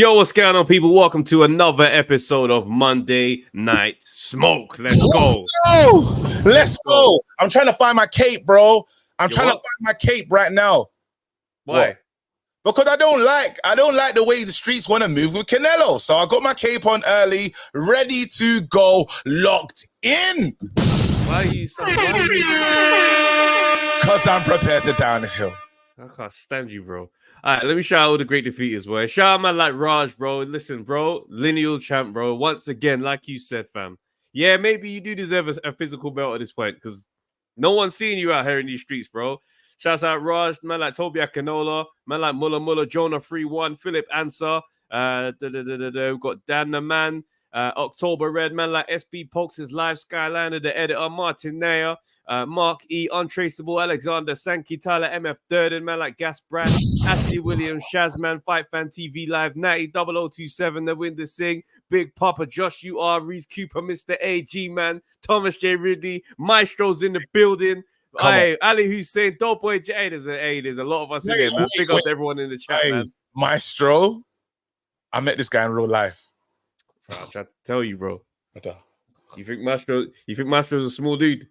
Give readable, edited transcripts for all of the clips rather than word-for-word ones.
Yo, what's going on, people? Welcome to another episode of Monday Night Smoke. Let's go. Let's go. I'm trying to find my cape, bro. I'm trying to find my cape right now. Why? What? Because I don't like the way the streets want to move with Canelo. So I got my cape on early, ready to go, locked in. Why are you so? Because I'm prepared to down this hill. I can't stand you, bro. All right, let me shout out all the great defeaters, boy. Shout out man like Raj, bro. Listen, bro, lineal champ, bro. Once again, like you said, fam. Yeah, maybe you do deserve a physical belt at this point because no one's seeing you out here in these streets, bro. Shouts out Raj, man like Toby Akinola, man like Mulla, Jonah 3-1, Philip Answer. We've got Dan the Man, October Red, man like SB Pokes, his live Skyliner, the editor, Martin Nair, Mark E, Untraceable, Alexander Sankey, Tyler MF Durden, man like Gas Brad, Ashley Williams, Shazman, Fight Fan TV Live, Natty 0027, The Winder Sing, Big Papa, Josh UR, Reese Cooper, Mr. AG, man, Thomas J. Ridley, Maestro's in the building. Hey, Ali Hussein, Dope Boy J. There's a lot of us in here, man. Big up to everyone in the chat, man. Maestro, I met this guy in real life. Bro, I'm trying to tell you, bro. You think Maestro's a small dude?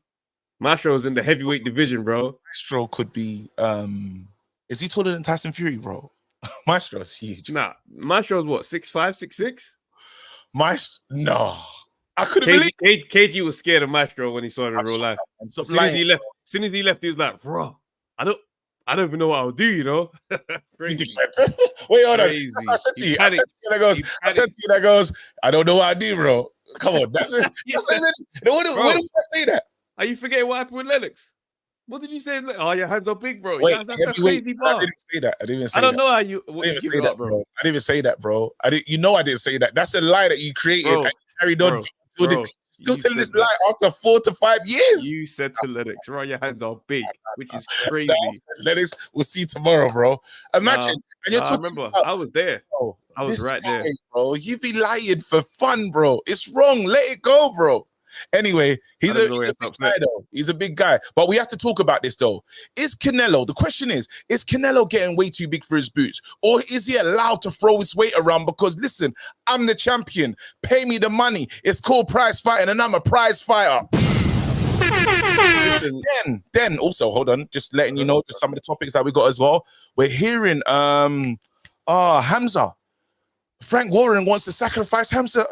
Maestro's in the heavyweight division, bro. Maestro could be is he taller than Tyson Fury, bro? Maestro's huge. Nah, Maestro's what, 6'5", 6'6"? No. I couldn't believe KG was scared of Maestro when he saw him in real life. As soon as he left, he was like, bro, I don't even know what I'll do, you know? Crazy. Wait, hold on. I said to you that goes, I don't know what I do, bro. Come on. When do I say that? Are you forgetting what happened with Lennox? What did you say? Oh, your hands are big, bro. Wait, that's a crazy bar. I didn't say that. I didn't even say I don't that. know how you. I didn't even say that, bro. I didn't even say that, bro. I didn't say that. That's a lie that you created and carried on. Still telling this lie after 4 to 5 years. You said to Lennox, right? Your hands are big, which is crazy. Lennox, we'll see tomorrow, bro. Imagine. And you're talking remember, I was there. Bro, I was right there. Bro, you be lying for fun, bro. It's wrong. Let it go, bro. Anyway, he's a big guy, though. He's a big guy. But we have to talk about this, though. The question is Canelo getting way too big for his boots? Or is he allowed to throw his weight around? Because, listen, I'm the champion. Pay me the money. It's called prize fighting, and I'm a prize fighter. Then, also, hold on. Just letting you know some of the topics that we got as well. We're hearing, Hamza. Frank Warren wants to sacrifice Hamza.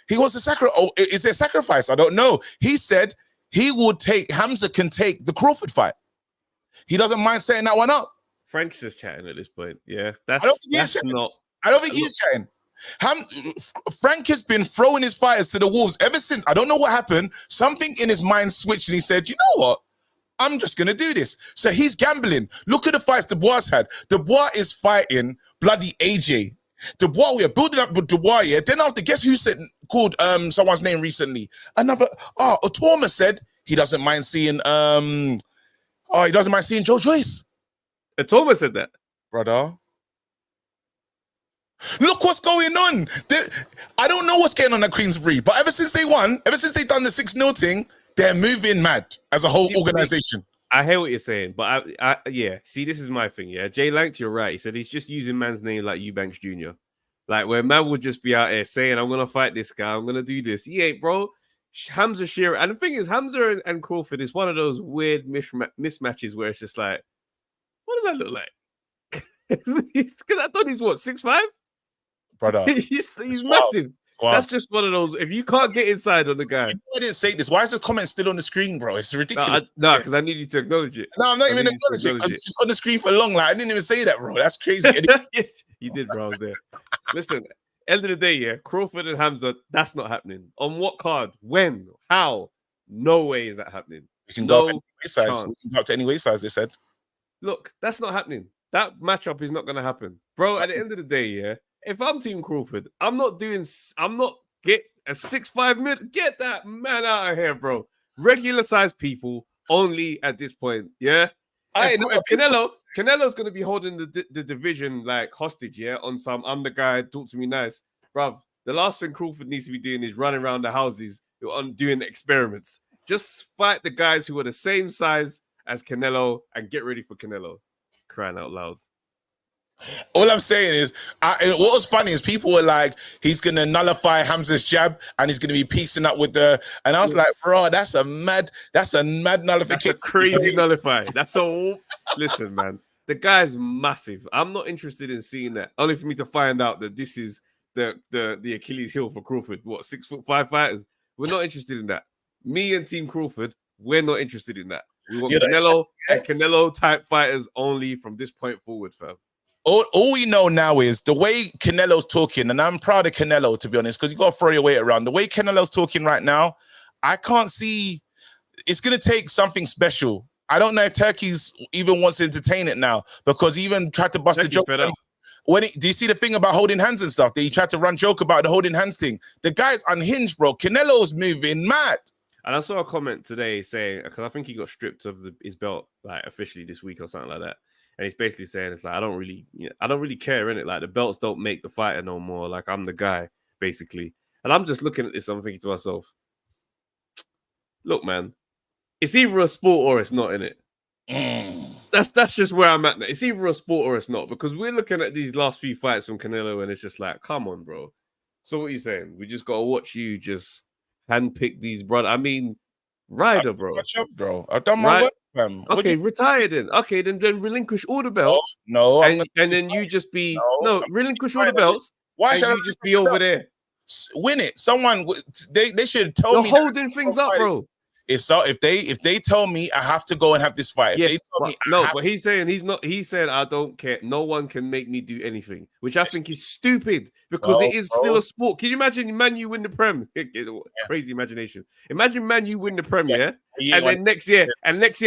He wants to sacrifice. Oh, is there sacrifice? I don't know. He said Hamza can take the Crawford fight. He doesn't mind setting that one up. Frank's just chatting at this point. Yeah, I don't think he's chatting. Frank has been throwing his fighters to the wolves ever since. I don't know what happened. Something in his mind switched and he said, you know what? I'm just going to do this. So he's gambling. Look at the fights Dubois had. Dubois is fighting bloody AJ. Dubois, we are building up with Dubois, yeah. Then after, guess who called someone's name recently? Otoma said he doesn't mind seeing he doesn't mind seeing Joe Joyce. Otoma said that, brother. Look what's going on. I don't know what's going on at Queensbury, but ever since they won, ever since they done the 6-0 thing, they're moving mad as a whole organization. I hear what you're saying, but yeah. See, this is my thing. Yeah, Jay Lanks, you're right. He said he's just using man's name like Eubanks Jr. Like where man would just be out here saying, "I'm gonna fight this guy. I'm gonna do this." He ain't, bro. Hamza Shearer, and the thing is, Hamza and Crawford is one of those weird mismatches where it's just like, what does that look like? Because I thought he's what 6'5", brother. he's massive. Wow. That's just one of those. If you can't get inside on the guy, I didn't say this. Why is the comment still on the screen, bro? It's ridiculous. No, because I need you to acknowledge it. No, I'm not even acknowledging it. It's just on the screen for long. Like I didn't even say that, bro. That's crazy. Yes, you did, bro. I was there. Listen, end of the day, yeah, Crawford and Hamza, that's not happening. On what card? When? How? No way is that happening. We can go up to any weight size. They said. Look, that's not happening. That matchup is not going to happen, bro. At the end of the day, yeah. If I'm Team Crawford, I'm not get a 6'5" mid. Get that man out of here, bro. Regular size people only at this point, yeah. Canelo's gonna be holding the division like hostage, yeah. On some, I'm the guy. Talk to me nice, bruv. The last thing Crawford needs to be doing is running around the houses doing experiments. Just fight the guys who are the same size as Canelo and get ready for Canelo. Crying out loud. All I'm saying is, and what was funny is people were like, he's gonna nullify Hamza's jab and he's gonna be piecing up with the. And I was like, bro, that's a mad nullification. That's a crazy nullify. That's all. Listen, man, the guy's massive. I'm not interested in seeing that. Only for me to find out that this is the Achilles heel for Crawford. What, 6'5" fighters? We're not interested in that. Me and Team Crawford, we're not interested in that. We want Canelo and Canelo type fighters only from this point forward, fam. All we know now is the way Canelo's talking, and I'm proud of Canelo, to be honest, because you got to throw your weight around. The way Canelo's talking right now, I can't see. It's going to take something special. I don't know if Turkey's even wants to entertain it now, because he even tried to bust the joke. Do you see the thing about holding hands and stuff? That he tried to run joke about the holding hands thing. The guy's unhinged, bro. Canelo's moving mad. And I saw a comment today saying, because I think he got stripped of his belt like officially this week or something like that. And he's basically saying, it's like, I don't really care, innit? Like, the belts don't make the fighter no more. Like, I'm the guy, basically. And I'm just looking at this, I'm thinking to myself, look, man, it's either a sport or it's not, innit? That's just where I'm at now. It's either a sport or it's not, because we're looking at these last few fights from Canelo and it's just like, come on, bro. So what are you saying? We just got to watch you just handpick these brothers. I mean, Ryder, bro. Catch up, bro. I've done my work, fam. Okay, retire then. Okay, then relinquish all the belts. No, and then you just be relinquish all the belts. Why should you just be over there? Win it. Someone they should tell me. You're holding things up, bro. If they tell me I have to go and have this fight, yes, but he's saying he's not. He said I don't care. No one can make me do anything, which I think is stupid because it is still a sport. Can you imagine, man? You win the Prem. Crazy imagination. Imagine, man, you win the Prem, and then next year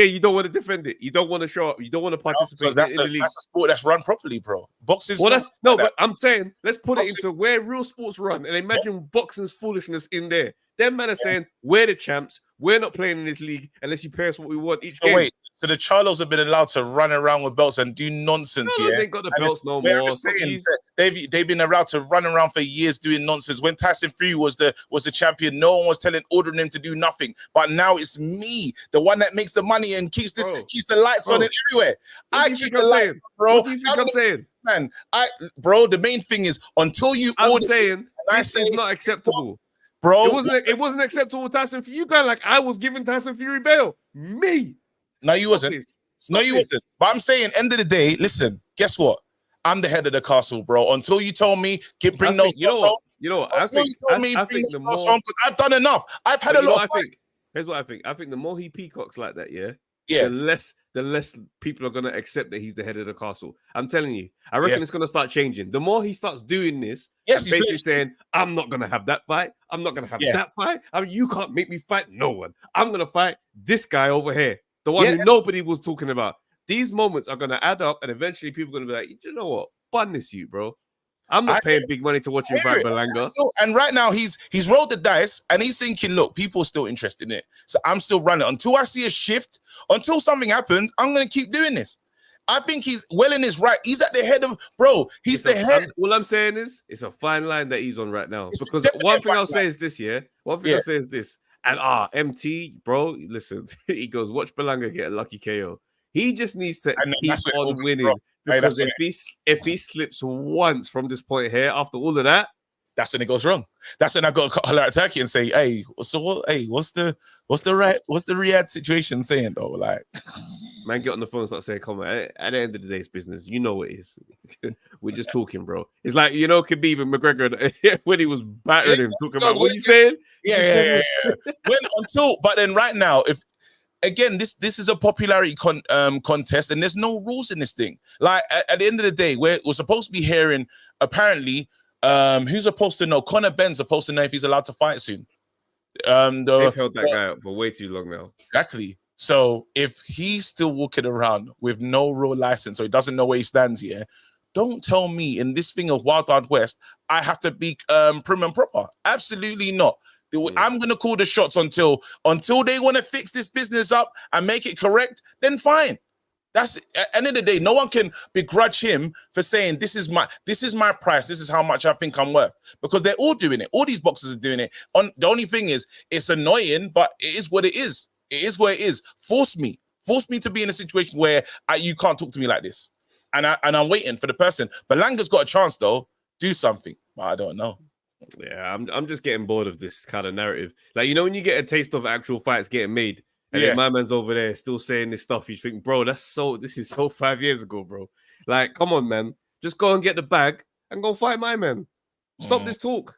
you don't want to defend it. You don't want to show up. You don't want to participate. That's a sport that's run properly, bro. Boxing. Well, but I'm saying let's put it into where real sports run, and imagine boxing's foolishness in there. Them men are saying we're the champs. We're not playing in this league unless you pay us what we want each game. Wait, so the Charlos have been allowed to run around with belts and do nonsense? Charlos ain't got the belts no more. They've been allowed to run around for years doing nonsense. When Tyson Fury was the champion, no one was ordering him to do nothing. But now it's me, the one that makes the money and keeps the lights on it everywhere. I keep the lights, bro. What do you think I'm saying? Man, the main thing is until you I'm saying this is not acceptable. Bro, it wasn't acceptable with Tyson Fury. You got like I was giving Tyson Fury bail. Me. No, you wasn't. You wasn't. But I'm saying, end of the day, listen, guess what? I'm the head of the castle, bro. Until you told me, bring those. You know what? I think the more I've done enough. I've had a lot of fights. Here's what I think. I think the more he peacocks like that, the less people are gonna accept that he's the head of the castle. I'm telling you, I reckon it's gonna start changing. The more he starts doing this, and basically saying, "I'm not gonna have that fight. I'm not gonna have that fight. I mean, you can't make me fight no one. I'm gonna fight this guy over here, the one who nobody was talking about." These moments are gonna add up, and eventually people are gonna be like, "You know what? Bun this, you bro. I'm not paying big money to watch him fight Berlanga." And right now he's rolled the dice and he's thinking, look, people are still interested in it. So I'm still running until I see a shift, until something happens. I'm gonna keep doing this. I think he's well in his right. He's at the head of, bro. He's the head. All I'm saying is it's a fine line that he's on right now. Because one thing I'll say is this, I'll say is this. And MT, bro, listen, he goes, watch Berlanga get a lucky KO. He just needs to keep on winning. Because if he slips once from this point here, after all of that, that's when it goes wrong. That's when I got to holler at Turkey and say, "Hey, so what? Hey, what's the Riyadh situation saying though?" Like, man, get on the phone and start saying, "Come on." At the end of the day, it's business. You know what it is. We're just talking, bro. It's like Khabib and McGregor when he was battering him, talking about what you saying. Yeah. But then right now, if again, this is a popularity contest, and there's no rules in this thing. Like at the end of the day, we're supposed to be hearing apparently. Who's supposed to know? Conor Benn's supposed to know if he's allowed to fight soon. They've held that guy up for way too long now. Exactly. So if he's still walking around with no real license, or he doesn't know where he stands here, don't tell me in this thing of Wild Wild West, I have to be prim and proper. Absolutely not. I'm gonna call the shots until they want to fix this business up and make it correct. Then fine. That's at the end of the day, no one can begrudge him for saying this is my price. This is how much I think I'm worth, because they're all doing it. All these boxers are doing it. The only thing is, it's annoying, but it is what it is. It is what it is. Force me to be in a situation where you can't talk to me like this. and I'm waiting for the person. But Langa's got a chance though. Do something. But I don't know. Yeah, I'm just getting bored of this kind of narrative. Like, you know, when you get a taste of actual fights getting made, and then my man's over there still saying this stuff, you think, bro, this is so 5 years ago, bro. Like, come on, man. Just go and get the bag and go fight my man. Stop this talk.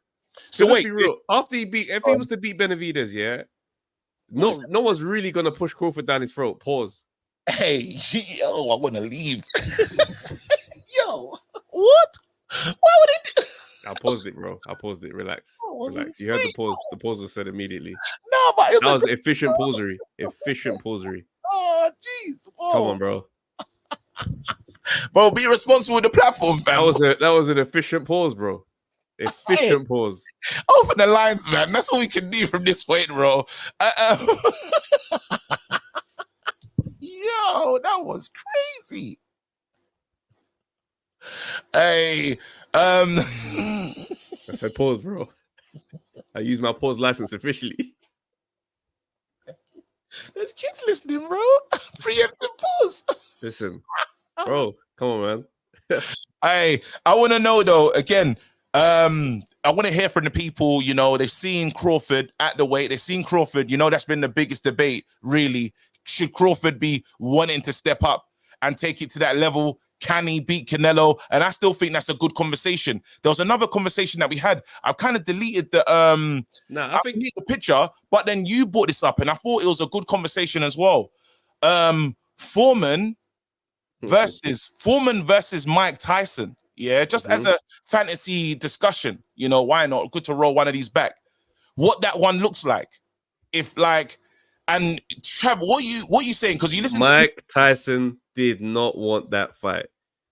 So wait, be real. After if he was to beat Benavidez, yeah, no one's really gonna push Crawford down his throat. Pause. Hey, yo, I want to leave. Yo, what? Why would it? I paused it, bro. I paused it. Relax. Relax. You heard the pause. The pause was said immediately. No, but that was efficient pausery. Efficient pausery. Oh, jeez. Come on, bro. Bro, be responsible with the platform, fam. That was an efficient pause, bro. Efficient pause. Open the lines, man. That's all we can do from this point, bro. Yo, that was crazy. Hey, I said pause, bro. I used my pause license officially. There's kids listening, bro. Preemptive pause. Listen, bro, come on, man. Hey, I want to know though. Again, I want to hear from the people. You know, they've seen Crawford at the weight. They've seen Crawford. You know, that's been the biggest debate. Really, should Crawford be wanting to step up and take it to that level? Can he beat Canelo? And I still think that's a good conversation. There was another conversation that we had. I've kind of deleted the I deleted the picture, but then you brought this up, and I thought it was a good conversation as well. Foreman versus Mike Tyson. Yeah, just as a fantasy discussion. You know, why not? Good to roll one of these back. What that one looks like, if like, and Trav, what you saying? Because you listen. Mike Tyson did not want that fight.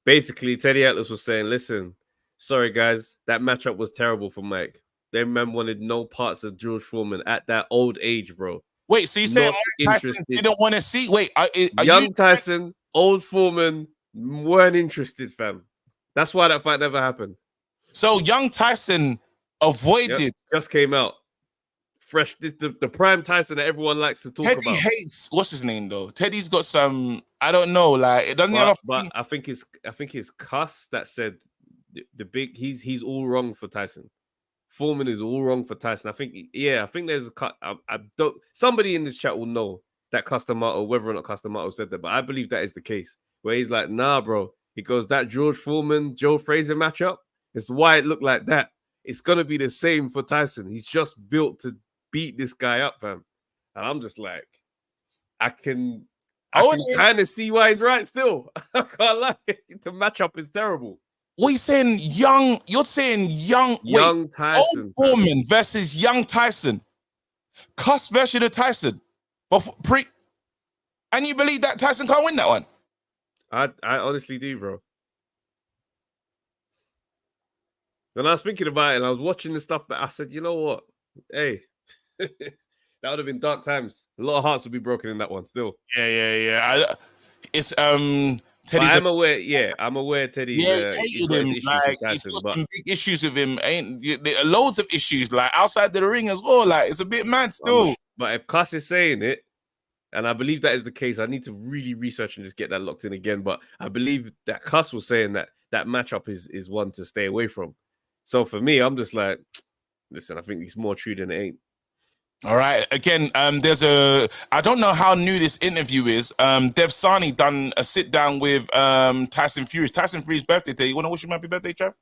Basically, Teddy Atlas was saying, listen, sorry guys, that matchup was terrible for Mike. Them men wanted no parts of George Foreman at that old age, bro. Wait, so you saying Mike Tyson didn't want to see? Wait, are young Tyson, old Foreman weren't interested, fam. That's why that fight never happened. So young Tyson avoided. Just came out. Fresh, the prime Tyson that everyone likes to talk about. Teddy hates what's his name though. Teddy's got some, I don't know, like it doesn't have. But I think his cuss that said the big he's all wrong for Tyson. Foreman is all wrong for Tyson. I think there's a cut. I don't. Somebody in this chat will know that Custamato, whether or not Custamato said that, but I believe that is the case. Where he's like, nah, bro. He goes, that George Foreman Joe Frazier matchup. It's why it looked like that. It's gonna be the same for Tyson. He's just built to beat this guy up, fam. And I'm just like, I can kind of see why he's right still. I can't lie. The matchup is terrible. What are you saying? You're saying young Tyson. Old Foreman versus young Tyson. Cuss version of Tyson. But and you believe that Tyson can't win that one? I honestly do, bro. When I was thinking about it and I was watching this stuff, but I said, you know what? Hey, that would have been dark times. A lot of hearts would be broken in that one still. Yeah. It's Teddy's I'm aware Teddy. Yeah, he's hated him. Like, he's got some big issues with him. There are loads of issues, like outside the ring as well. Like, it's a bit mad still. But if Cuss is saying it, and I believe that is the case, I need to really research and just get that locked in again. But I believe that Cuss was saying that matchup is one to stay away from. So for me, I'm just like, listen, I think it's more true than it ain't. All right. Again, I don't know how new this interview is. Dev Sani done a sit down with Tyson Fury. Tyson Fury's birthday day. You want to wish him happy birthday, Trav?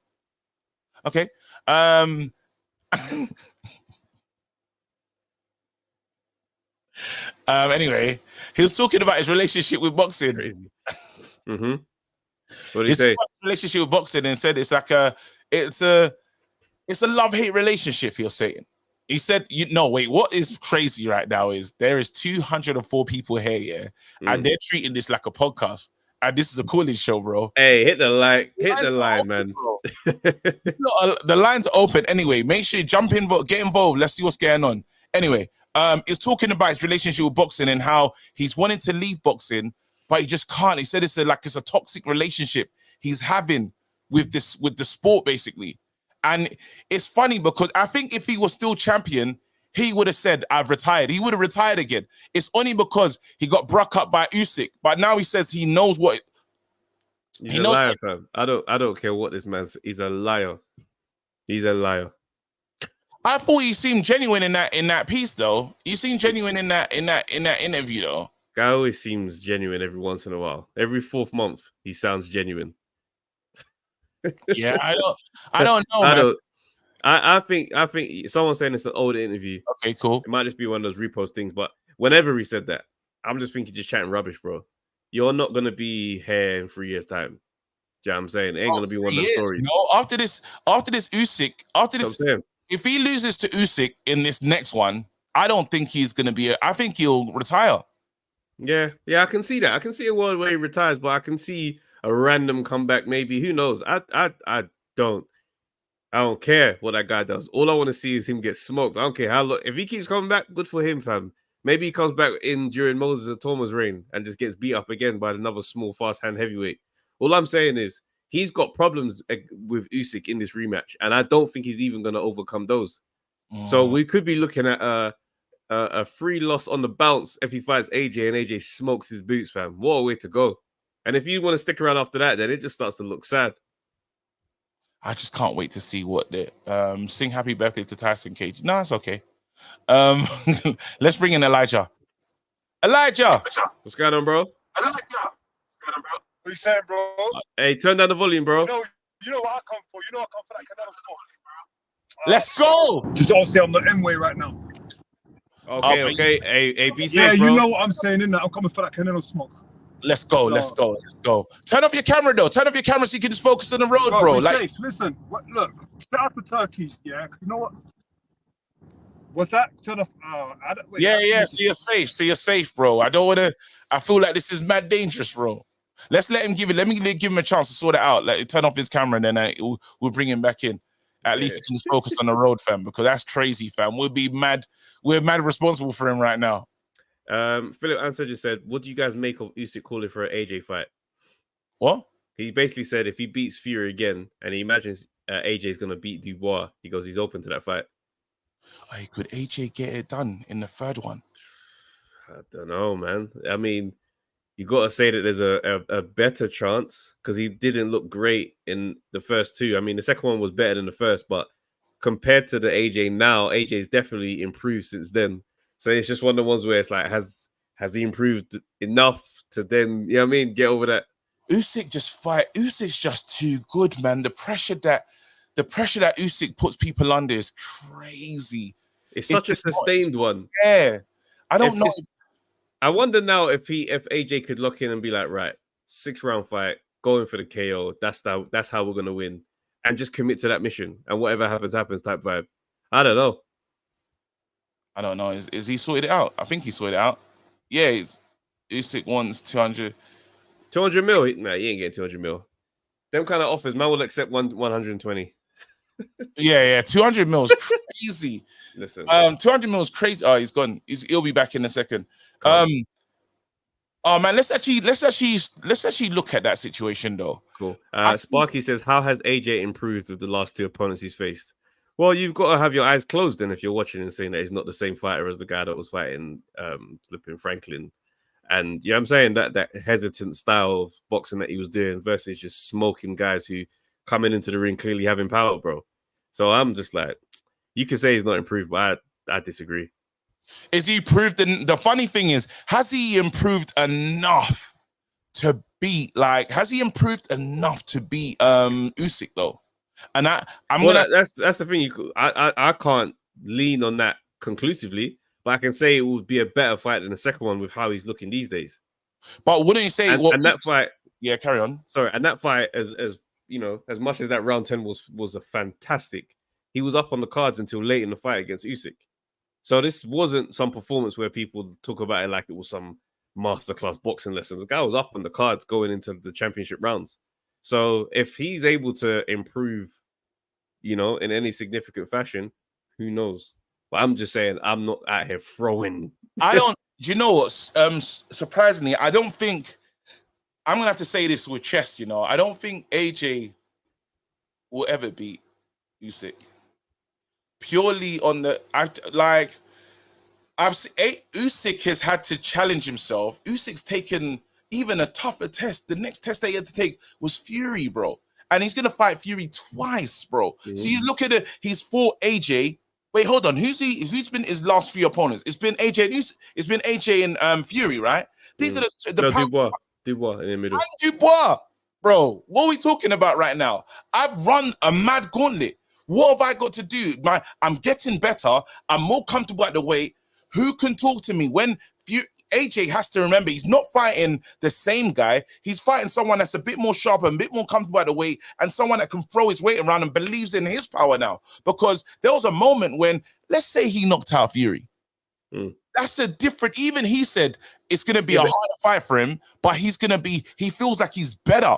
Okay. Anyway, he was talking about his relationship with boxing. Crazy. What did he say? His relationship with boxing, and said it's like it's a love-hate relationship. He was saying. He said, what is crazy right now is there is 204 people here, yeah, and they're treating this like a podcast. And this is a calling show, bro. Hey, hit the line, man. The lines are open. Anyway, make sure you jump in, get involved. Let's see what's going on. Anyway, he's talking about his relationship with boxing and how he's wanting to leave boxing, but he just can't. He said it's a toxic relationship he's having with the sport, basically. And it's funny because I think if he was still champion, he would have said, I've retired. He would have retired again. It's only because he got broke up by Usyk. But now he says he knows what He's a liar, fam. I don't care what this man's. He's a liar. He's a liar. I thought he seemed genuine in that piece, though. You seemed genuine in that interview, though. Guy always seems genuine every once in a while. Every 4th month, he sounds genuine. Yeah, I don't know, man. I think someone's saying it's an old interview. Okay, cool. It might just be one of those repost things, but whenever he said that, I'm just thinking just chatting rubbish, bro. You're not gonna be here in 3 years' time. Do you know what I'm saying? It ain't gonna be one of those stories. No, after this Usyk, if he loses to Usyk in this next one, I don't think he's gonna be. I think he'll retire. Yeah, I can see that. I can see a world where he retires, but I can see a random comeback. Maybe, who knows? I don't care what that guy does. All I want to see is him get smoked. I don't care how long. If he keeps coming back, good for him, fam. Maybe he comes back in during Moses Atoma's reign and just gets beat up again by another small, fast hand heavyweight. All I'm saying is he's got problems with Usyk in this rematch, and I don't think he's even going to overcome those. So we could be looking at a free loss on the bounce if he fights AJ and AJ smokes his boots, fam. What a way to go. And if you want to stick around after that, then it just starts to look sad. I just can't wait to see what the sing happy birthday to Tyson Cage. No, it's okay. Let's bring in Elijah. What's going on, bro? What you saying, bro? Hey, turn down the volume, bro. You know what I come for. You know I come for that Canelo smoke. Let's go. Just obviously I'm the M-way right now. Okay. Hey, be safe, yeah, bro. you know what I'm saying, innit? I'm coming for that Canelo smoke. Let's go. Turn off your camera, though. Turn off your camera so you can just focus on the road, bro. Like, safe. Listen, look, shout out to Turkeys, yeah? You know what? What's that? Turn off. So you're safe, bro. I feel like this is mad dangerous, bro. Let me give him a chance to sort it out. Like, turn off his camera and then we'll bring him back in. At least he can just focus on the road, fam, because that's crazy, fam. We'll be mad. We're mad responsible for him right now. Philip Answer just said, what do you guys make of Usyk calling for an AJ fight? What? He basically said if he beats Fury again and he imagines AJ is going to beat Dubois, he goes, he's open to that fight. Hey, could AJ get it done in the third one? I don't know, man. I mean, you got to say that there's a better chance because he didn't look great in the first two. I mean, the second one was better than the first, but compared to the AJ now, AJ's definitely improved since then. So it's just one of the ones where it's like, has he improved enough to then, you know what I mean, get over that? Usyk's just too good, man. The pressure that Usyk puts people under is crazy. It's such a sustained one. Yeah. I don't know. I wonder now if AJ could lock in and be like, right, 6-round fight, going for the KO. That's how we're gonna win, and just commit to that mission. And whatever happens type vibe. I don't know. Is he sorted it out? I think he sorted it out. Yeah, Usyk wants 200. 200 mil? Nah, he ain't getting 200 mil. Them kind of offers, man will accept 120. Yeah, 200 mil is crazy. Listen, 200 mil is crazy. Oh, he's gone. He'll be back in a second. Oh man, let's actually look at that situation though. Cool. Sparky says, how has AJ improved with the last two opponents he's faced? Well, you've got to have your eyes closed then if you're watching and saying that he's not the same fighter as the guy that was fighting flipping Franklin. And you know what I'm saying? That hesitant style of boxing that he was doing versus just smoking guys who coming into the ring clearly having power, bro. So I'm just like, you can say he's not improved, but I disagree. Is he improved? The funny thing is, has he improved enough to beat? Has he improved enough to beat Usyk though? And that's the thing. I can't lean on that conclusively, but I can say it would be a better fight than the second one with how he's looking these days. But wouldn't you say? And that fight? Yeah, carry on. Sorry, and that fight, as you know, as much as that round 10 was a fantastic, he was up on the cards until late in the fight against Usyk. So this wasn't some performance where people talk about it like it was some masterclass boxing lesson. The guy was up on the cards going into the championship rounds. So if he's able to improve, you know, in any significant fashion, who knows? But I'm just saying, I'm not out here throwing. You know what? Surprisingly, I don't think, I'm going to have to say this with chest, you know, I don't think AJ will ever beat Usyk. Purely on Usyk has had to challenge himself. Usyk's taken even a tougher test. The next test they had to take was Fury, bro. And he's gonna fight Fury twice, bro. Mm-hmm. So you look at it, he's fought AJ. Wait, hold on. Who's been his last 3 opponents? It's been AJ. It's been AJ and Fury, right? These are the no, Dubois in the middle. And Dubois, bro. What are we talking about right now? I've run a mad gauntlet. What have I got to do? I'm getting better. I'm more comfortable at the weight. Who can talk to me when AJ has to remember he's not fighting the same guy. He's fighting someone that's a bit more sharp and a bit more comfortable at the weight, and someone that can throw his weight around and believes in his power now. Because there was a moment when, let's say he knocked out Fury. That's a different, even he said it's going to be a harder fight for him, but he feels like he's better.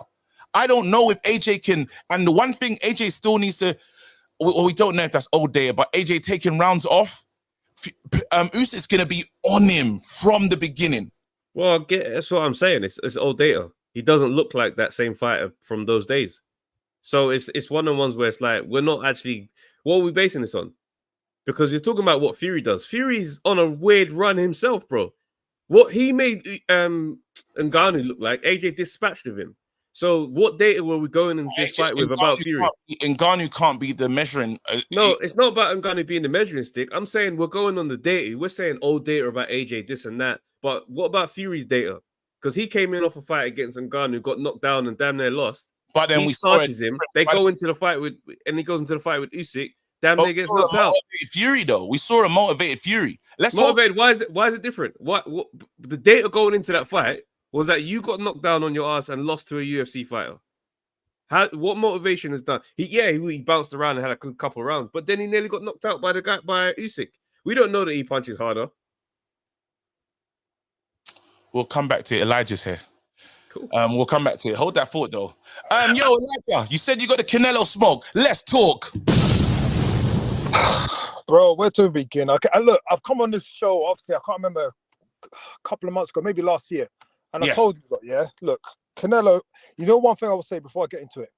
I don't know if AJ can, and the one thing AJ still needs to, we don't know if that's old data, but AJ taking rounds off, Usyk's going to be on him from the beginning. Well, that's what I'm saying. It's old data. He doesn't look like that same fighter from those days. So it's one of the ones where it's like, we're not actually, what are we basing this on? Because you're talking about what Fury does. Fury's on a weird run himself, bro. What he made Ngannou look like, AJ dispatched of him. So what data were we going in this fight with about Fury? Ngannou can't be the measuring. No, it's not about Ngannou being the measuring stick. I'm saying we're going on the data. We're saying old data about AJ, this and that. But what about Fury's data? Because he came in off a fight against Ngannou, got knocked down and damn near lost. But then he starches him. They go into the fight with, and he goes into the fight with Usyk. Damn near gets knocked out. Fury though, we saw a motivated Fury. Motivated. Why is it different? What the data going into that fight was that you got knocked down on your ass and lost to a UFC fighter. What motivation is done? He bounced around and had a good couple of rounds, but then he nearly got knocked out by Usyk. We don't know that he punches harder. We'll come back to it. Elijah's here. Cool. We'll come back to it. Hold that thought though. Yo, Elijah, you said you got the Canelo smoke. Let's talk. Bro, where to begin? Okay, look, I've come on this show, obviously, I can't remember, a couple of months ago, maybe last year. And I told you, look, Canelo, you know one thing I will say before I get into it?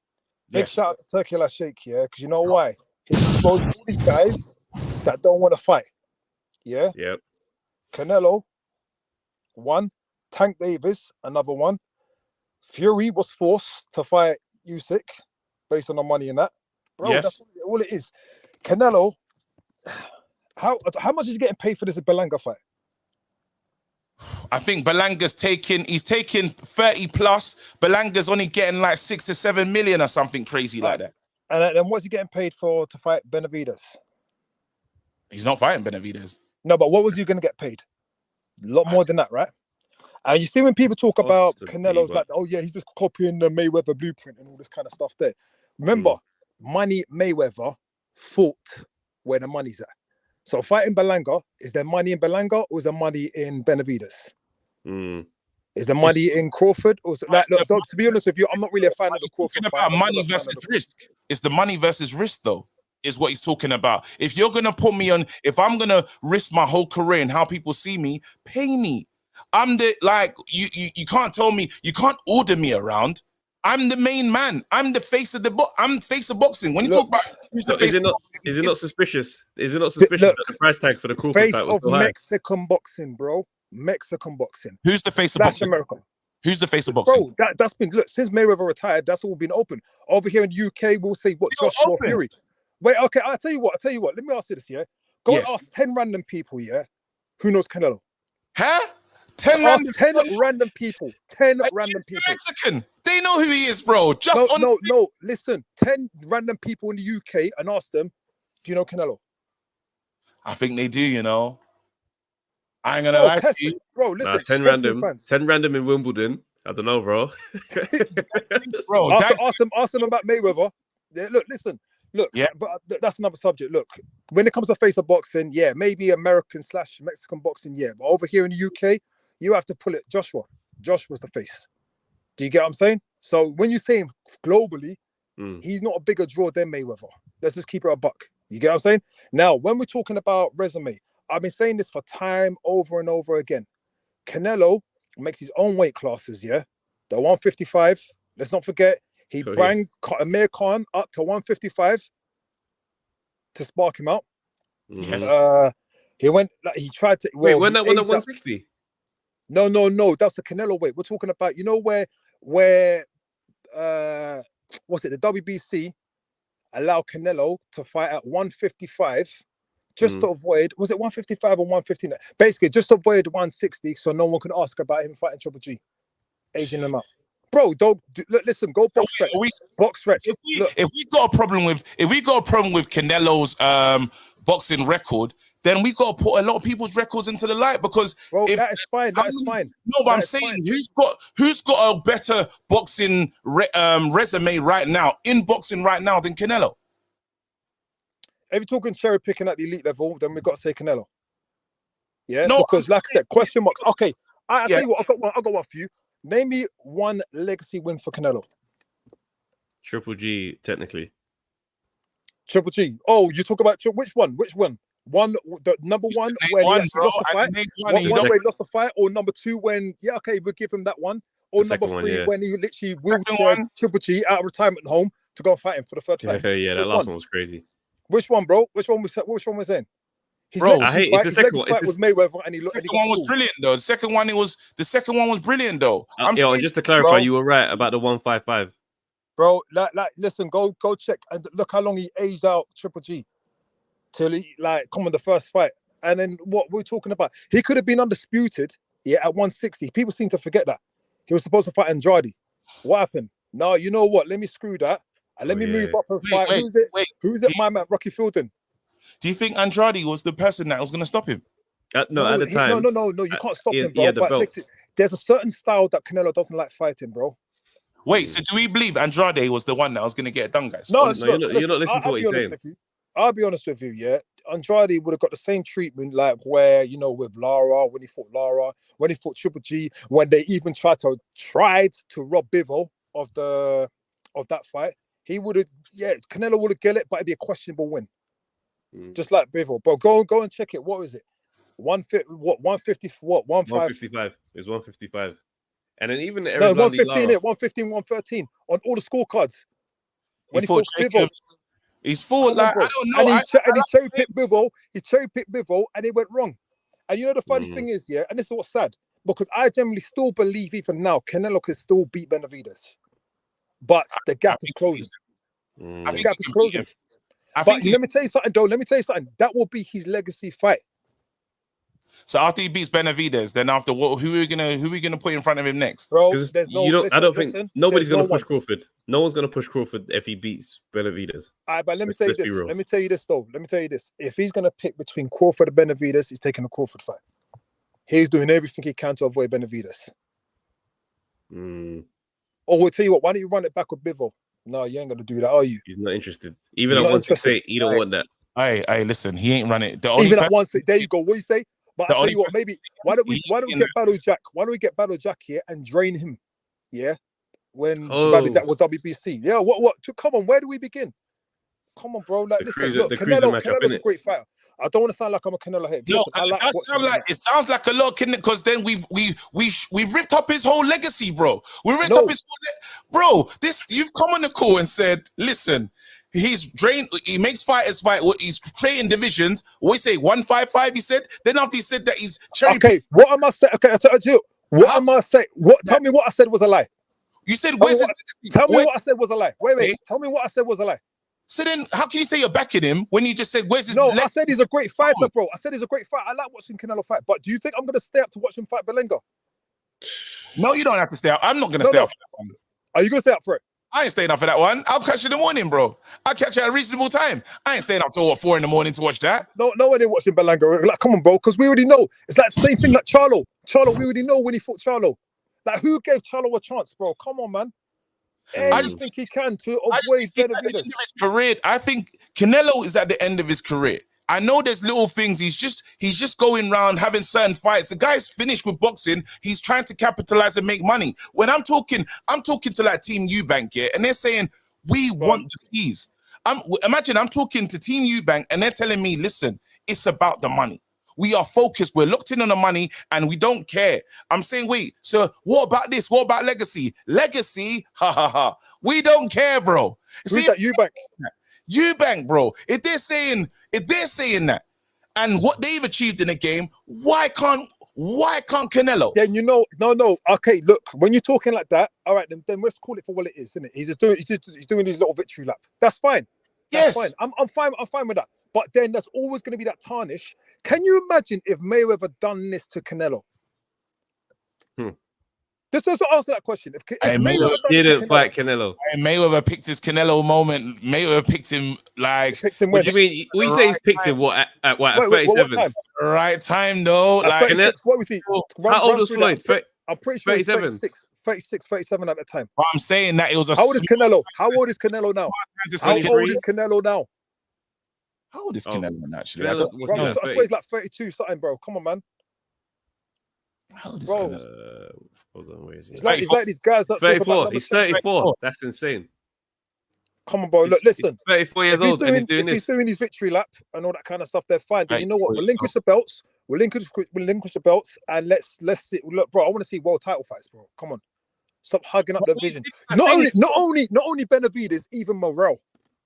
Big shout out to Turkey La Sheikh, because you know why? He's exposed all these guys that don't want to fight. Yeah? Yep. Canelo, one. Tank Davis, another one. Fury was forced to fight Usyk based on the money in that. Bro, that's all it is. Canelo, how much is he getting paid for this Berlanga fight? I think Berlanga's taking 30 plus. Berlanga's only getting like 6 to 7 million or something crazy like that. And then what's he getting paid to fight Benavidez? He's not fighting Benavidez. No, but what was he going to get paid? A lot more than that, right? And you see when people talk about Canelo's like, oh yeah, he's just copying the Mayweather blueprint and all this kind of stuff there. Remember, Money Mayweather fought where the money's at. So fighting Berlanga, is there money in Berlanga or is there money in Benavidez? Is there money in Crawford? Or look, to be honest with you, I'm not really a fan of the Crawford fight. About money versus risk. It's the money versus risk though, is what he's talking about. If you're gonna put me on, if I'm gonna risk my whole career and how people see me, pay me. I'm the you can't tell me, you can't order me around. I'm the main man. I'm the face of I'm face of boxing. When you talk about who's the face, is it not suspicious? Is it not suspicious that the price tag for the Crawford fight was so high? Mexican boxing, bro. Mexican boxing. Who's the face of boxing? America. Who's the face of boxing? Bro, that's been since Mayweather retired. That's all been open. Over here in the UK, we'll say what Joshua Fury. Wait, okay. I'll tell you what. Let me ask you this. Yeah, go and ask 10 random people. Yeah, who knows Canelo? Huh? 10 random people. 10 random people. Mexican. They know who he is, bro. No. Listen, 10 random people in the UK and ask them, do you know Canelo? I think they do, you know. I ain't gonna lie to you. Bro, listen. 10 random in Wimbledon. I don't know, bro. Bro, ask them about Mayweather. Look, listen. Look, but that's another subject. Look, when it comes to face of boxing, maybe American/Mexican boxing, but over here in the UK, you have to pull it. Joshua's the face. Do you get what I'm saying? So when you say him globally, he's not a bigger draw than Mayweather. Let's just keep it a buck. You get what I'm saying? Now, when we're talking about resume, I've been saying this for time over and over again. Canelo makes his own weight classes, the 155. Let's not forget, he banged Amir Khan up to 155 to spark him out. Yes. He went. He tried to. Wait, when that one at 160? No. That's the Canelo weight. We're talking about, you know, where what's it? The WBC allow Canelo to fight at 155 just to avoid, was it 155 or 159? Basically, just to avoid 160 so no one can ask about him fighting Triple G, aging him out. Bro, listen, go box stretch. Box stretch. If we got a problem with Canelo's boxing record, then we got to put a lot of people's records into the light, because that is fine. No, but I'm saying who's got a better boxing resume right now in boxing right now than Canelo? If you're talking cherry picking at the elite level, then we've got to say Canelo. Yeah, no, because like I said, question marks. Okay, I tell you what, I got one for you. Name me one legacy win for Canelo. Triple G, technically. Triple G. Oh, you talk about which one? Which one? The number one when he actually lost the fight. One where he lost the fight, or number two when we'll give him that one. Or number three when he literally wheelchaired Triple G out of retirement home to go and fight him for the third time. Yeah, that last one was crazy. Which one, bro? Which one was saying? Bro, I hate it's the second one. Was Mayweather, and the second one was brilliant though. The second one was brilliant though. Just to clarify, you were right about the 155. Bro, listen, go check and look how long he aged out Triple G till he come on the first fight. And then what we're talking about, he could have been undisputed at 160. People seem to forget that he was supposed to fight Andrade. What happened? No, you know what? Let me screw that and let me move up and fight. Who's it? My man, Rocky Fielding. Do you think Andrade was the person that was going to stop him? No, at the time. No, you can't stop him, bro. But listen, there's a certain style that Canelo doesn't like fighting, bro. Wait, so do we believe Andrade was the one that was going to get it done, guys? No, you're not listening to what he's saying. I'll be honest with you, Andrade would have got the same treatment like where, with Lara, when he fought Triple G, when they even tried to rob Bivol of that fight. He would have, Canelo would have get it, but it'd be a questionable win. Just like Bivol. But go and check it. What is it? 150 what? 155. It's 155. And then even 115, 115, 113 on all the scorecards. When he fought Bivol. He's fought I don't know. And he cherry-picked Bivol. He cherry-picked Bivol and it went wrong. And the funny thing is, and this is what's sad, because I generally still believe even now Canelo can still beat Benavidez. But the gap is closing. The gap is closing. But let me tell you something, though. That will be his legacy fight. So after he beats Benavidez, then after what? Who are we gonna put in front of him next? Bro, I don't think nobody's gonna push Crawford. No one's gonna push Crawford if he beats Benavidez. All right, but let me tell you this. Let me tell you this, though. Let me tell you this. If he's gonna pick between Crawford and Benavidez, he's taking a Crawford fight. He's doing everything he can to avoid Benavidez. Or we'll tell you what. Why don't you run it back with Bivol? No, you ain't gonna do that, are you? He's not interested. Even at 168, you don't want that. Hey, listen, he ain't run it. Even at 168, there you go. What do you say? But I'll tell you what, maybe why don't we get Battle Jack? Why don't we get Battle Jack here and drain him? Yeah. When Battle Jack was WBC. Yeah, what? Come on, where do we begin? Come on, bro. Like, listen, look, Canelo's a great fighter. I don't want to sound like I'm a Canelo hater. No, it sounds like a lot, because then we've ripped up his whole legacy, bro. We ripped up his bro. You've come on the call and said, listen, he's drained. He makes fighters fight. He's creating divisions. What you say, 155? He said. Then after he said that, he's cherry. Okay, what am I saying? Okay, I tell you. What am I saying? Tell me what I said was a lie. You said tell me what I said was a lie. Wait. Tell me what I said was a lie. So then, how can you say you're backing him when you just said, where's his I said he's a great fighter, bro. I said he's a great fighter. I like watching Canelo fight. But do you think I'm going to stay up to watch him fight Belenga? No, you don't have to stay up. I'm not going to stay up for that one. Are you going to stay up for it? I ain't staying up for that one. I'll catch you in the morning, bro. I'll catch you at a reasonable time. I ain't staying up till 4 in the morning to watch that. No one ain't watching Belenga. Like, come on, bro, because we already know. It's like the same thing like Charlo. We already know when he fought Charlo. Like, who gave Charlo a chance, bro? Come on, man. I just think he can to avoid Benavidez. Career. I think Canelo is at the end of his career. I know there's little things. He's just going around having certain fights. The guy's finished with boxing. He's trying to capitalize and make money. When I'm talking to like Team Eubank here, and they're saying we want the keys. Imagine I'm talking to Team Eubank, and they're telling me, listen, it's about the money. We are focused. We're locked in on the money, and we don't care. I'm saying, wait. So what about this? What about legacy? Legacy? Ha ha ha. We don't care, bro. Who's that? Eubank. Eubank, bro. If they're saying that, and what they've achieved in the game, why can't Why can't Canelo? Then no. Okay, look, when you're talking like that, all right, then let's call it for what it is, isn't it? He's doing his little victory lap. That's fine. That's fine. I'm fine with that. But then there's always going to be that tarnish. Can you imagine if Mayweather done this to Canelo? Just answer that question. If Mayweather didn't fight Canelo, Mayweather picked his Canelo moment. Mayweather picked him what do you mean? We say he's picked him at 37? Right time though. Like 36, what was he? How old was Floyd? I'm pretty sure 36, 37 at the time. But I'm saying that it was How old is Canelo? How old is Canelo now? How old is Canelo now? How old is Canelo actually? I swear he's like 32 something, bro. Come on, man. How old is Canelo? Hold on, where is he? It's like these guys that 34. He's 34. That's insane. Come on, bro. Look, listen. 34 years old and he's doing this. He's doing his victory lap and all that kind of stuff. They're fine. Then you know what? Relinquish the belts. Relinquish the belts, and let's see. Look, bro. I want to see world title fights, bro. Come on. Stop hugging up the vision. Not only Benavidez, even Morrell.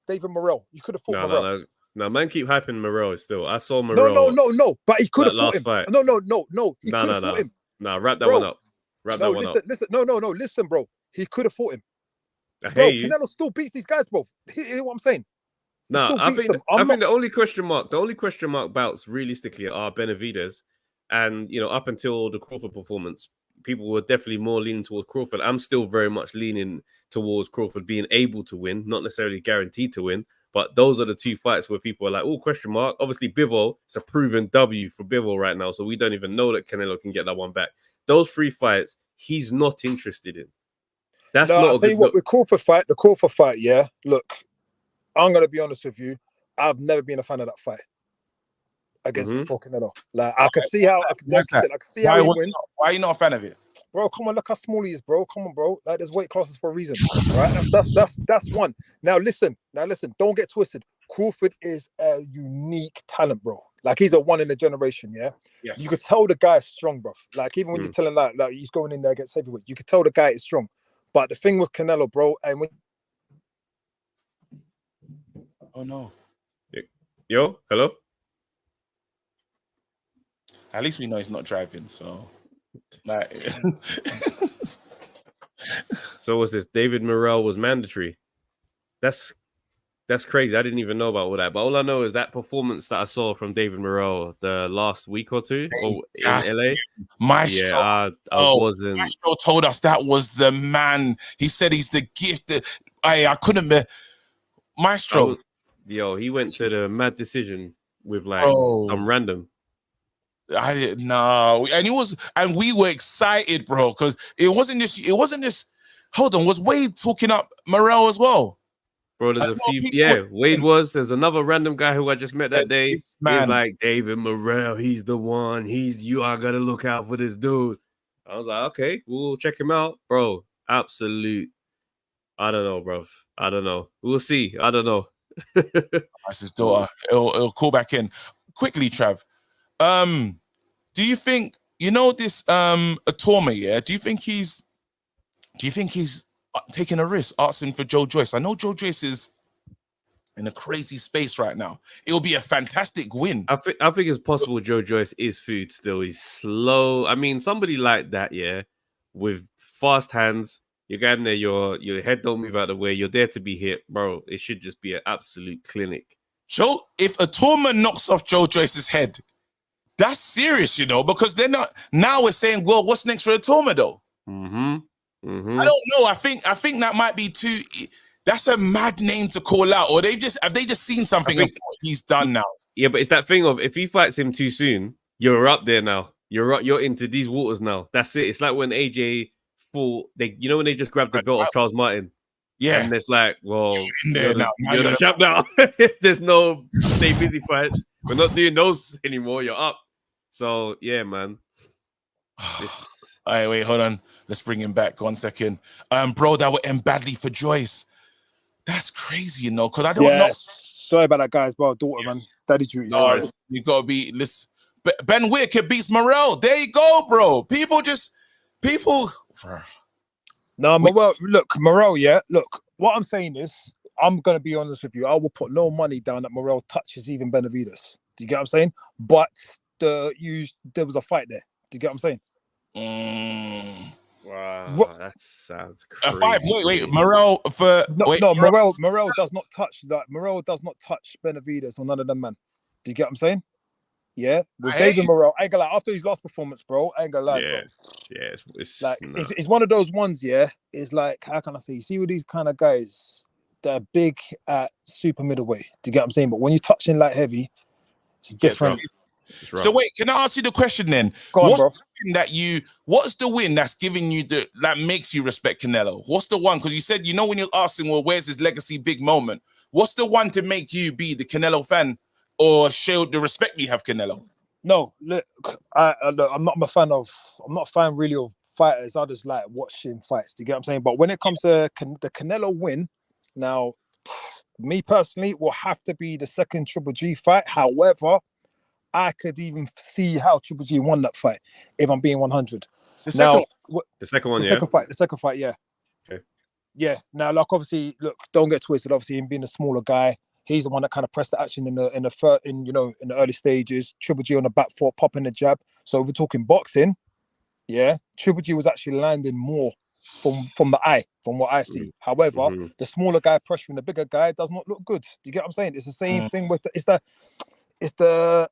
David Morrell. You could have fought Morrell. No, man, keep hyping Morrell still. I saw Morrell. No. But he could have fought him. Fight. No. He could have fought him. No, wrap that one up. Listen. No. Listen, bro. He could have fought him. Bro, Canelo still beats these guys, bro. Hear what I'm saying? No, I think the only question mark bouts realistically are Benavidez, and up until the Crawford performance, people were definitely more leaning towards Crawford. I'm still very much leaning towards Crawford being able to win, not necessarily guaranteed to win. But those are the two fights where people are like, oh, question mark. Obviously, Bivol, it's a proven W for Bivol right now, so we don't even know that Canelo can get that one back. Those 3 fights, he's not interested in. That's not a good look. With the Crawford fight, yeah, look, I'm going to be honest with you. I've never been a fan of that fight against Canelo. Like, I can see how he wins. Why are you not a fan of it? Bro, come on, look how small he is, bro. Come on, bro. Like, there's weight classes for a reason, right? That's one. Now listen. Don't get twisted. Crawford is a unique talent, bro. Like, he's a one in a generation, yeah? Yes. You could tell the guy is strong, bro. Like, even when you're telling like he's going in there against heavyweight, you could tell the guy is strong. But the thing with Canelo, bro, and when... Oh, no. Yo, hello? At least we know he's not driving, so... Like... So what's this? David Morrell was mandatory. That's crazy. I didn't even know about all that. But all I know is that performance that I saw from David Morrell the last week or two in LA. Maestro. Yeah, I wasn't. Maestro told us that was the man. He said he's the gift. I couldn't be. Maestro. He went to the mad decision with like some random. I didn't know, and we were excited, bro, because it wasn't just. Hold on, was Wade talking up Morrell as well? Bro, there's a few. Wade was. There's another random guy who I just met that day. He's like, David Morrell, he's the one. I gotta look out for this dude. I was like, okay, we'll check him out, bro. Absolute. I don't know, bro. I don't know. We'll see. I don't know. That's his daughter. It'll call back in quickly, Trav. Do you think this Atoma? Yeah. Do you think he's taking a risk, asking for Joe Joyce? I know Joe Joyce is in a crazy space right now. It will be a fantastic win. I think it's possible Joe Joyce is food still. He's slow. I mean, somebody like that, yeah, with fast hands. You're getting there. Your head don't move out of the way. You're there to be hit, bro. It should just be an absolute clinic. If Atoma knocks off Joe Joyce's head, that's serious, because they're not. Now we're saying, well, what's next for Atoma though? I don't know. I think that might be too. That's a mad name to call out, or have they just seen something of what he's done now? Yeah, but it's that thing of if he fights him too soon, you're up there now. You're into these waters now. That's it. It's like when AJ fought. When they just grabbed the belt of Charles Martin. Yeah, and it's like, well, you're the champ now. There's no stay busy fights. We're not doing those anymore. You're up. So yeah, man. All right, wait, hold on. Let's bring him back 1 second. Bro, that would end badly for Joyce. That's crazy, because I don't know. Sorry about that, guys. But daughter, man, daddy duty. No, you gotta be. Listen, Ben Whitaker beats Morrell. There you go, bro. People. No, Morrell. Look, Morrell. Yeah, look. What I'm saying is, I'm gonna be honest with you. I will put no money down that Morrell touches even Benavidez. Do you get what I'm saying? But there was a fight there. Do you get what I'm saying? Wow, that sounds crazy. 5. Wait. Morel for Morel does not touch that. Morel does not touch Benavidez or none of them, man. Do you get what I'm saying? Yeah, with David Morel, I ain't gonna lie, after his last performance, bro, I ain't gonna lie, bro. Yeah, it's one of those ones, yeah. It's like, how can I say? You see with these kind of guys, they're big at super middleweight. Do you get what I'm saying? But when you're touching light heavy, it's different. So wait, can I ask you the question then? Go on, bro. What's the win that's giving you that makes you respect Canelo? What's the one? Because you said, when you're asking, well, where's his legacy big moment? What's the one to make you be the Canelo fan or show the respect you have Canelo? No, look, I'm not a fan really of fighters. I just like watching fights. Do you get what I'm saying? But when it comes to the Canelo win, now, me personally, will have to be the second Triple G fight. However, I could even see how Triple G won that fight, if I'm being 100. The second fight, yeah. Okay. Yeah. Now, like, obviously, look, don't get twisted. Obviously, him being a smaller guy, he's the one that kind of pressed the action in the early stages. Triple G on the back foot, popping the jab. So we're talking boxing. Yeah, Triple G was actually landing more from the eye, from what I see. However, the smaller guy pressuring the bigger guy does not look good. Do you get what I'm saying? It's the same thing with it's the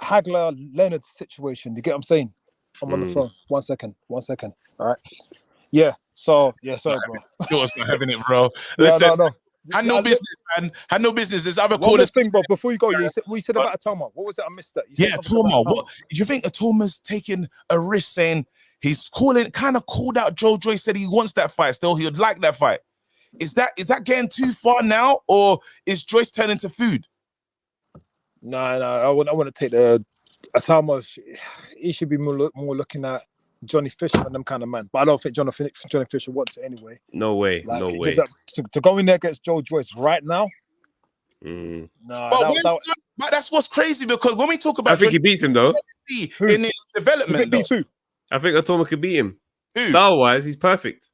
Hagler Leonard situation. Do you get what I'm saying? I'm on the phone. One second. All right. Yeah. So sorry, bro. You're not having it, bro. Listen, no. Had no business, man. Had no business. There's other callers. Thing, bro. Before you go, you said about Atoma. What was it? I missed that. Atoma. What do you think? Atoma's taking a risk, saying he's kind of called out Joe Joyce, said he wants that fight. Still, he would like that fight. Is that getting too far now, or is Joyce turning to food? No, I want to take the Atama. He should be more looking at Johnny Fisher and them kind of man. But I don't think Johnny Fisher wants it anyway. No way. To go in there against Joe Joyce right now. No, but that's what's crazy, because when we talk about, I think he beats him though. In his development, I think Atoma could beat him. Style wise, he's perfect.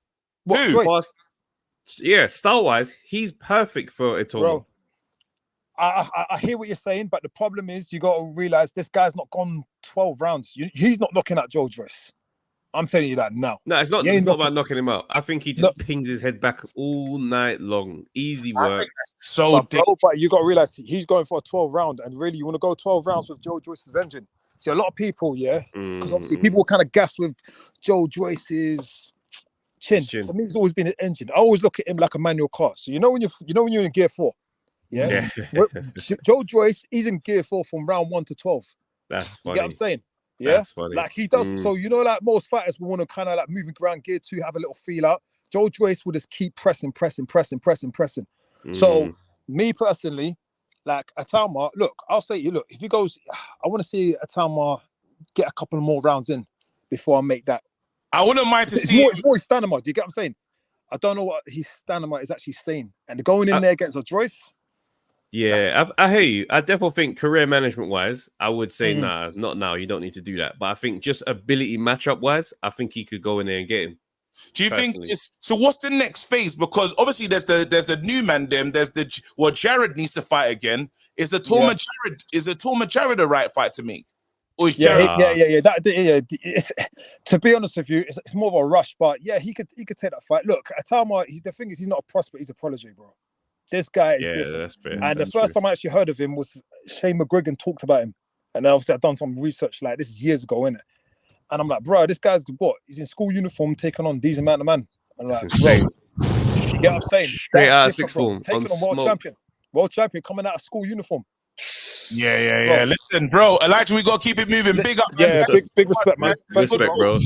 Style wise, he's perfect for Atoma. Bro, I hear what you're saying, but the problem is you got to realize this guy's not gone 12 rounds. He's not knocking out Joe Joyce. I'm telling you that now. No, it's not about knocking him out. I think he just pings his head back all night long. Easy work. I think that's but you got to realize he's going for a 12 round, and really you want to go 12 rounds with Joe Joyce's engine. See, a lot of people, because obviously people were kind of gassed with Joe Joyce's chin. To me, it's always been an engine. I always look at him like a manual car. So when you're in gear 4. Yeah. Joe Joyce, he's in gear 4 from round 1 to 12. That's funny. You get what I'm saying? Yeah. That's funny. Like he does. So like most fighters will want to kind of like moving around gear 2, have a little feel out. Joe Joyce will just keep pressing. So me personally, like Atama, look, I'll say you look, if he goes, I want to see Atama get a couple more rounds in before I make that. I wouldn't mind to see it's more his stamina. Do you get what I'm saying? I don't know what his stamina is actually saying. And going in there against a Joyce. Yeah, I hear you. I definitely think career management wise, I would say nah, not now. You don't need to do that. But I think just ability matchup wise, I think he could go in there and get him. Do you think so? What's the next phase? Because obviously there's the new man. There's Jared needs to fight again. Is the Torma Jared the right fight to make? Or is Jared? To be honest with you, it's more of a rush. But yeah, he could take that fight. Look, Atama. The thing is, he's not a prospect. He's a prodigy, bro. This guy is different. That's fair. And the first time I actually heard of him was Shane McGuigan talked about him. And obviously I've done some research, like this is years ago, innit? And I'm like, bro, this guy's what? He's in school uniform taking on these amount of man. I'm like, bro, you get what I'm saying? Straight out of sixth form. Taking on world champion coming out of school uniform. Yeah. Listen, bro, Elijah, we gotta keep it moving. Big up, man. Yeah, big respect, man. Respect, bro.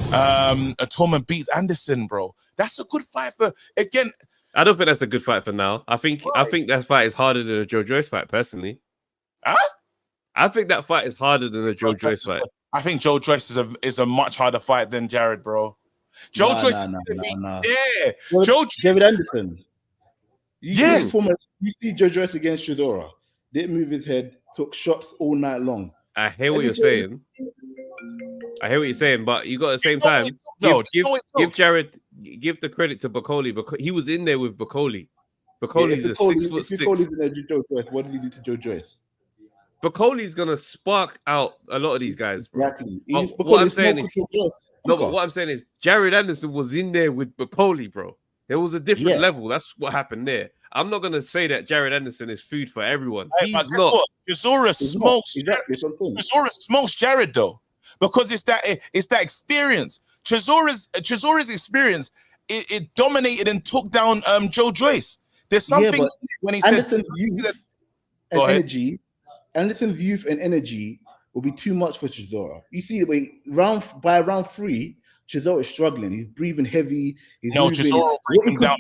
Atoma beats Anderson, bro. That's a good fight for again. I don't think that's a good fight for now. I think that fight is harder than a Joe Joyce fight, personally. Huh? I think that fight is harder than a Joe Joyce fight. I think Joe Joyce is a much harder fight than Jared, bro. Joe Joyce, yeah. David Anderson. Yes. You see Joe Joyce against Shadora. Didn't move his head, took shots all night long. I hear what you're saying. But you got at the same time give the credit to Bacoli because he was in there with Bacoli. Bacoli's a 6'6". Bacoli's in there with Joe Joyce. What did he do to Joe Joyce? Bacoli's gonna spark out a lot of these guys, bro. Exactly. What I'm saying is, no, but what I'm saying is, Jared Anderson was in there with Bacoli, bro. It was a different level. That's what happened there. I'm not gonna say that Jared Anderson is food for everyone. He's not. Chisora smokes. Exactly. Chisora smokes Jared though, because it's that experience. Chisora's experience. It dominated and took down Joe Joyce. There's something when he Anderson's said, Anderson's youth and energy will be too much for Chisora. You see the way by round 3, Chisora is struggling. He's breathing heavy. Chisora breaking down.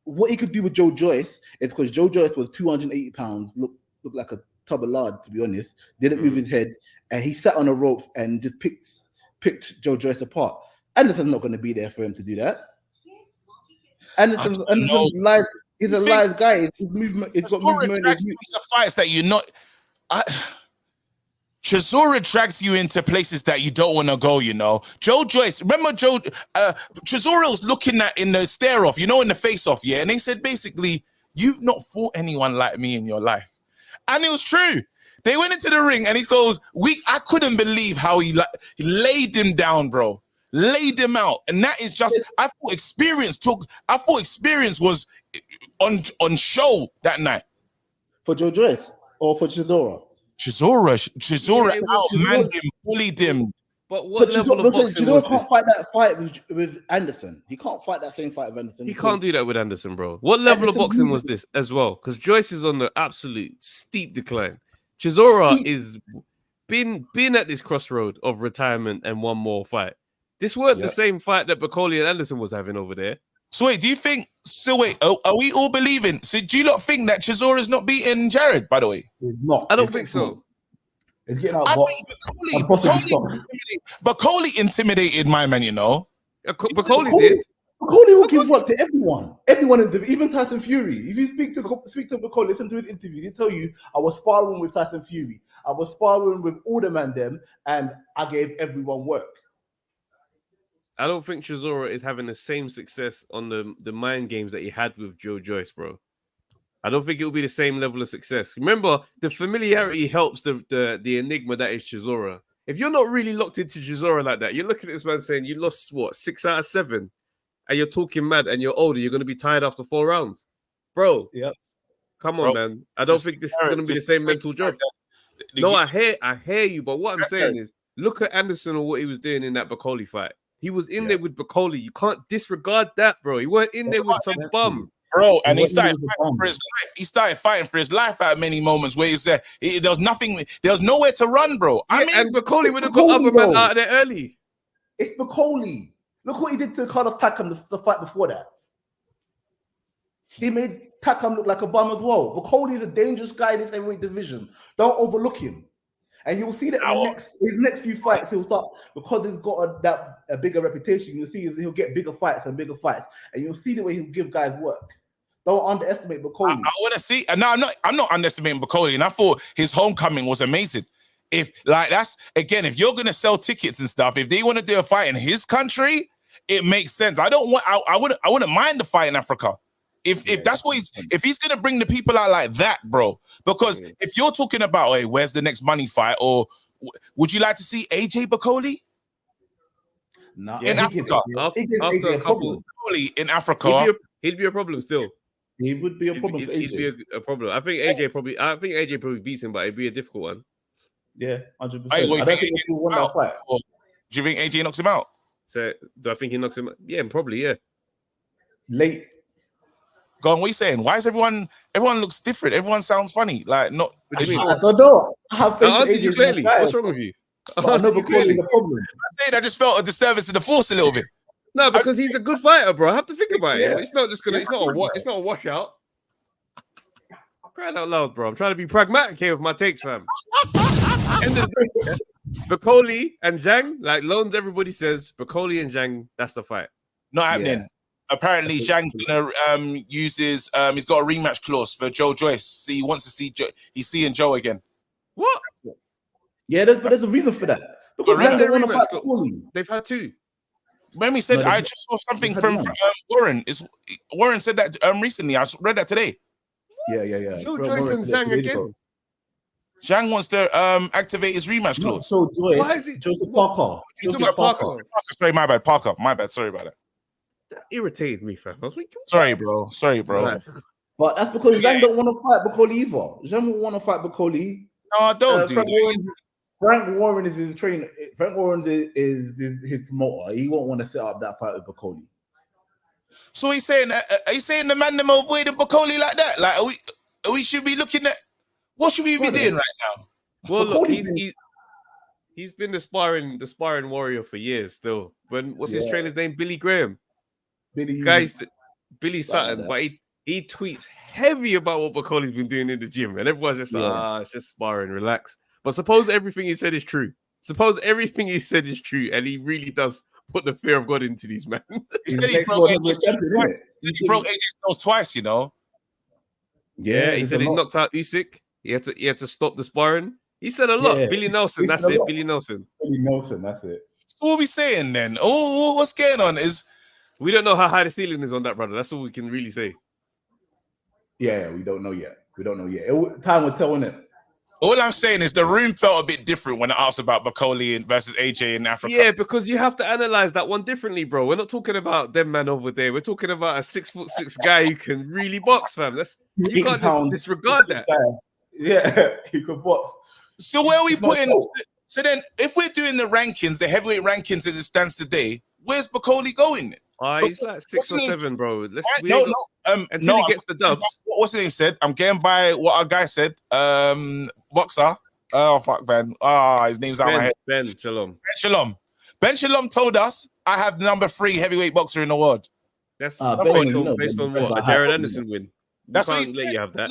What he could do with Joe Joyce is because Joe Joyce was 280 pounds, looked like a tub of lard, to be honest. Didn't move his head, and he sat on the ropes and just picked Joe Joyce apart. Anderson's not going to be there for him to do that. Anderson's live. He's a live guy. His movement. He's got movement. It's a fights that you're not. Chisora drags you into places that you don't want to go. You know, Joe Joyce. Remember Joe? Chisora was looking at in the stare off. You know, in the face off. Yeah, and they said basically, "You've not fought anyone like me in your life," and it was true. They went into the ring, and he goes, I couldn't believe how he laid him down, bro. Laid him out, and that is just. I thought experience was on show that night for Joe Joyce or for Chisora. Chisora outmanned him, bullied him. But what level of boxing was this? Chisora can't fight that fight with Anderson. He can't fight that same fight with Anderson. He can't do that with Anderson, bro. What level of boxing was this as well? Because Joyce is on the absolute steep decline. Chisora is been at this crossroad of retirement and one more fight. This weren't the same fight that Bacoli and Anderson was having over there. So wait, do you think? So wait, are we all believing? So do you not think that Chisora's not beating Jared? By the way, he's not. I don't think so. It's getting out. I think Bacoli intimidated my man. You know, Bacoli did. Bacoli will give work to everyone. Even Tyson Fury. If you speak to Bacoli, listen to his interview. He'll tell you, I was sparring with Tyson Fury. I was sparring with all the man them, and I gave everyone work. I don't think Chisora is having the same success on the mind games that he had with Joe Joyce, bro. I don't think it will be the same level of success. Remember, the familiarity helps the enigma that is Chisora. If you're not really locked into Chisora like that, you're looking at this man saying you lost, 6 out of 7? And you're talking mad and you're older, you're going to be tired after 4 rounds. Bro, come on, man. I don't think this is going to be the same mental job. No, I hear you, but what I'm saying is, look at Anderson or what he was doing in that Bacoli fight. He was in there with Bacoli. You can't disregard that, bro. He weren't in there with some bum. Bro, and he started fighting for his life. He started fighting for his life at many moments where he said there was nothing, there was nowhere to run, bro. And Bacoli would have got other men out of there early. It's Bacoli. Look what he did to Carlos Takam the fight before that. He made Takam look like a bum as well. Bacoli is a dangerous guy in this heavyweight division. Don't overlook him. And you'll see that in his next few fights, he'll start, because he's got a bigger reputation, you'll see he'll get bigger fights. And you'll see the way he'll give guys work. Don't underestimate Bacoli. I want to see, and no, I'm not underestimating Bacoli, and I thought his homecoming was amazing. If you're gonna sell tickets and stuff, if they want to do a fight in his country, it makes sense. I wouldn't mind the fight in Africa. If that's what if he's gonna bring the people out like that, bro. Because if you're talking about, hey, where's the next money fight, or would you like to see AJ Bacoli? No, in Africa. After a couple in Africa, he'd be a problem still. He would be a problem for AJ. He'd be a problem. I think AJ probably beats him, but it'd be a difficult one. Yeah, 100%. I don't think he'll win that fight. Do you think AJ knocks him out? So do I think he knocks him out? Yeah, probably, yeah. Late. Go on, what are you saying? Why is everyone looks different? Everyone sounds funny. Like, not. I don't know. I answered you clearly. What's wrong with you? I just felt a disturbance in the force a little bit. No, because he's a good fighter, bro. I have to think about it. It's not just gonna. It's not a washout. Crying out loud, bro. I'm trying to be pragmatic here with my takes, fam. Bacoli and Zhang, like Loans, everybody says Bacoli and Zhang, that's the fight. Not happening. Yeah. Apparently, Zhang's gonna he's got a rematch clause for Joe Joyce. See, he wants to see Joe. He's seeing Joe again. What? Yeah, but there's a reason for that. Because they've had 2. Remy said, I just saw something from Warren. Warren said that recently. I read that today. Yeah. Joe Joyce and Zhang again. Zhang wants to activate his rematch Not clause. so Joyce. Why is it? Joseph Parker? You talking Joseph about Parker? Sorry, my bad. Parker. My bad. Sorry about that. That irritated me, fam. I was like, Sorry, bro. Sorry, bro. Right. But that's because Zhang don't want to fight Bakoli either. Zhang won't want to fight Bakoli. No, don't do Frank Warren is his trainer. Frank Warren is his promoter. He won't want to set up that fight with Bakoli. So he's saying, are you saying the man them avoiding Bakoli like that? Like, we should be looking at what should we be doing right now? Well, look, he's been the sparring warrior for years. Still, what's his trainer's name? Billy Graham. Billy Sutton, but he tweets heavy about what Bakoli's been doing in the gym, and everyone's just like, it's just sparring, relax. But suppose everything he said is true. Suppose everything he said is true, and he really does put the fear of God into these men. He said he broke AJ's twice. He broke AJ's nose twice, you know. Yeah, he said he knocked out Usyk. He had to stop the sparring. He said a lot. Billy Nelson, that's it. Billy Nelson, that's it. So what are we saying then? Oh, what's going on is we don't know how high the ceiling is on that, brother. That's all we can really say. Yeah, we don't know yet. Time will tell, innit? All I'm saying is the room felt a bit different when I asked about Bakoli versus AJ in Africa. Yeah, because you have to analyze that one differently, bro. We're not talking about them man over there. We're talking about a 6'6" guy who can really box, fam. You can't just disregard that. Yeah, he could box. So where are we putting? So then, if we're doing the rankings, the heavyweight rankings as it stands today, where's Bakoli going? He's like 6 or 7, bro. Until he gets the dubs. What's his name said? I'm getting by what our guy said. Boxer. Oh fuck, man. His name's out of my head. Ben Shalom told us I have number 3 heavyweight boxer in the world. That's based on what? A Jared Anderson win. That's what he said. You have that.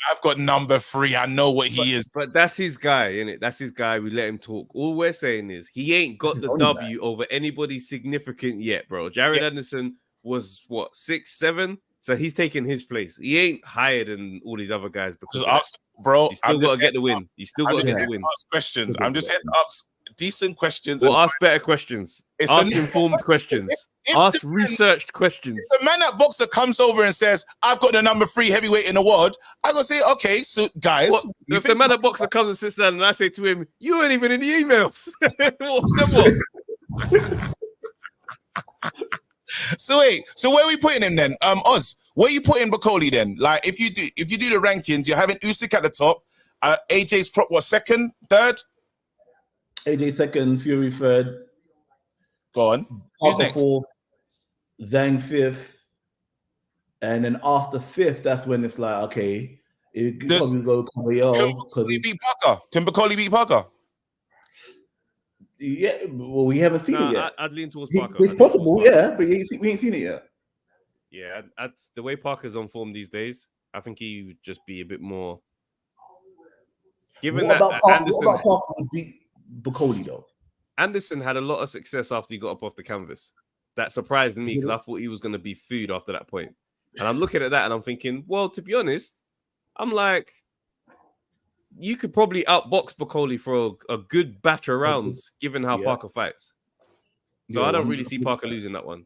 I've got number 3. I know what he is. But that's his guy, innit? That's his guy. We let him talk. All we're saying is he ain't got the W over anybody significant yet, bro. Jared Anderson was what, 6, 7? So he's taking his place. He ain't higher than all these other guys because bro, you still got to get the win. You still got to get the win. Ask questions. I'm just here to ask decent questions. Well, ask better questions. Ask informed questions. Ask researched questions. If the man at Boxer comes over and says, I've got the number 3 heavyweight in the world, I'm going to say, okay, so guys. If the man at Boxer comes and sits down and I say to him, you weren't even in the emails. So wait, so where are we putting him then? Oz, where are you putting Bakoli then? Like if you do the rankings, you're having Usyk at the top, AJ's second, third? AJ second, Fury third. Go on. Who's next? 4th, Zhang 5th, and then after 5th, that's when it's like, okay, it probably go Caballero. Can Bakoli beat Parker? Yeah, well, we haven't seen it yet. I'd lean towards Parker. It's possible, but we ain't seen it yet. Yeah, the way Parker's on form these days, I think he would just be a bit more. Given what about Parker would beat Bakoli though? Anderson had a lot of success after he got up off the canvas. That surprised me because I thought he was going to be food after that point. And I'm looking at that and I'm thinking, well, to be honest, I'm like, you could probably outbox Bakoli for a good batch of rounds, given how Parker fights. So I don't really see Parker losing that one.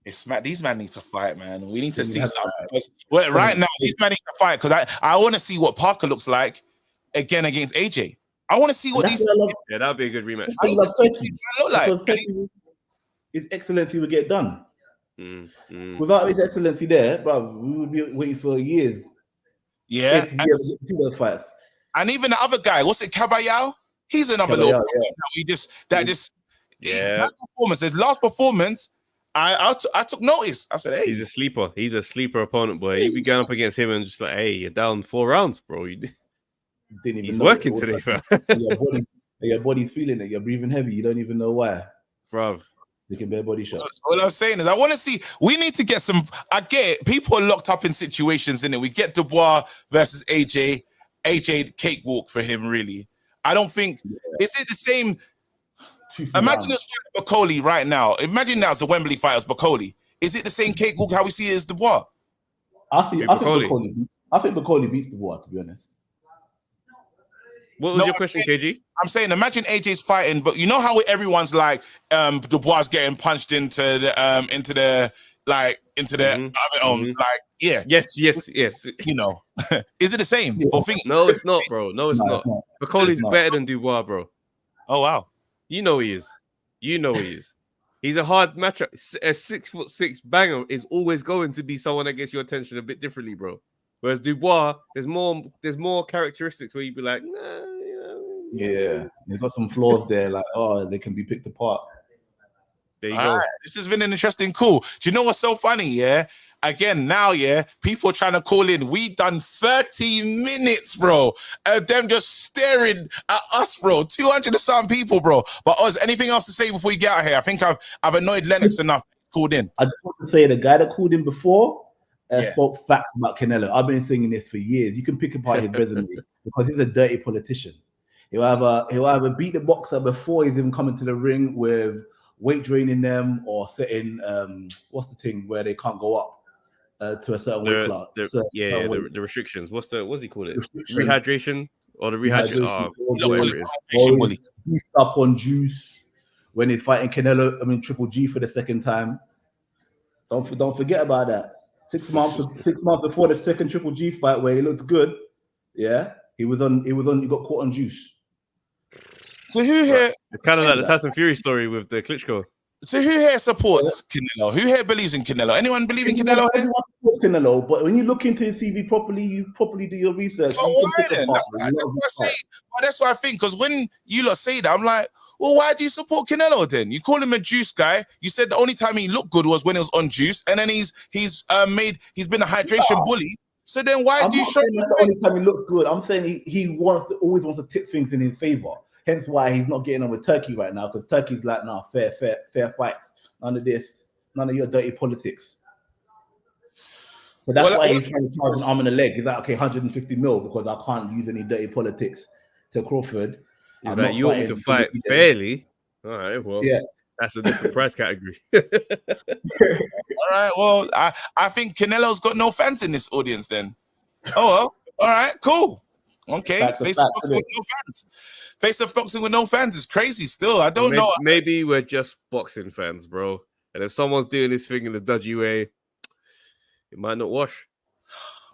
These men need to fight, man. We need to see something. Well, right now, these men need to fight because I want to see what Parker looks like again against AJ. I want to see what these. Yeah, that would be a good rematch. Look like his excellency would get done. Without his excellency there, bro, we would be waiting for years. Yeah, see those fights. And even the other guy, what's it, Caballero? He's another little. That performance, his last performance, I took notice. I said, hey, he's a sleeper. He's a sleeper opponent, boy. You'd be going up against him and just like, hey, you're down 4 rounds, bro. He's working today, fam. Your body's feeling it. You're breathing heavy. You don't even know why, bro. You can bear body shots. All I'm saying is, I want to see. We need to get some. I get it. People are locked up in situations, innit? We get Dubois versus AJ. AJ cakewalk for him, really. I don't think. Is it the same? Imagine us fighting Bakoli right now. Imagine now it's the Wembley fighters, Bakoli. Is it the same cakewalk how we see it as Dubois? I think Bakoli beats Dubois, to be honest. What was your question, KG? I'm saying, imagine AJ's fighting, but you know how everyone's like, Dubois getting punched into the like Yeah. Yes. You know, is it the same for thinking? No, it's not, bro. No, it's not. Bacoli's better than Dubois, bro. Oh wow. You know he is. He's a hard matchup. A 6'6" banger is always going to be someone that gets your attention a bit differently, bro. Whereas Dubois, there's more characteristics where you'd be like, nah, Yeah, they've got some flaws there. Like, they can be picked apart. There you go. Right. This has been an interesting call. Do you know what's so funny? Yeah. Again, now, people are trying to call in. We done 30 minutes, bro. Them just staring at us, bro. 200 and some people, bro. But Oz, anything else to say before you get out of here? I think I've annoyed Lennox enough. Called in. I just want to say the guy that called in before spoke facts about Canelo. I've been saying this for years. You can pick apart his resume because he's a dirty politician. He'll either beat the boxer before he's even coming to the ring with weight draining them or setting what's the thing where they can't go up to a certain weight class. The restrictions. What's he called it? Rehydration or the rehydration? He's up on juice when he's fighting Canelo. Triple G for the second time. Don't forget about that. 6 months before the second Triple G fight where he looked good. Yeah, he got caught on juice. So who here? It's kind of like the Tyson Fury story with the Klitschko. So who here supports Canelo? Who here believes in Canelo? Anyone believe in Canelo? Everyone supports Canelo, but when you look into his CV properly, you properly do your research. But why then? That's what I think. Because when you lot say that, I'm like, well, why do you support Canelo then? You call him a juice guy. You said the only time he looked good was when he was on juice, and then he's been a hydration bully. So then why do you show him the only time he looks good? I'm saying he always wants to tip things in his favor. Hence why he's not getting on with Turkey right now, because Turkey's like, nah, fair fights. None of this, none of your dirty politics. So that's why he's trying to charge an arm and a leg. He's like, okay, 150 mil because I can't use any dirty politics to Crawford. He's like, you want me to fight fairly? All right, well, that's a different price category. All right, well, I think Canelo's got no fans in this audience then. Oh, well, all right, cool. Okay, face of boxing with no fans. Face of boxing with no fans is crazy still. I don't know. Maybe we're just boxing fans, bro. And if someone's doing this thing in a dodgy way, it might not wash.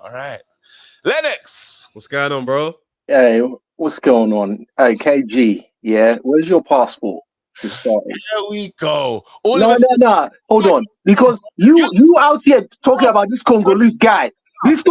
All right. Lennox. What's going on, bro? Hey, what's going on? Hey, KG, where's your passport to start? There we go. No. Hold on. Because you out here talking about this Congolese guy. This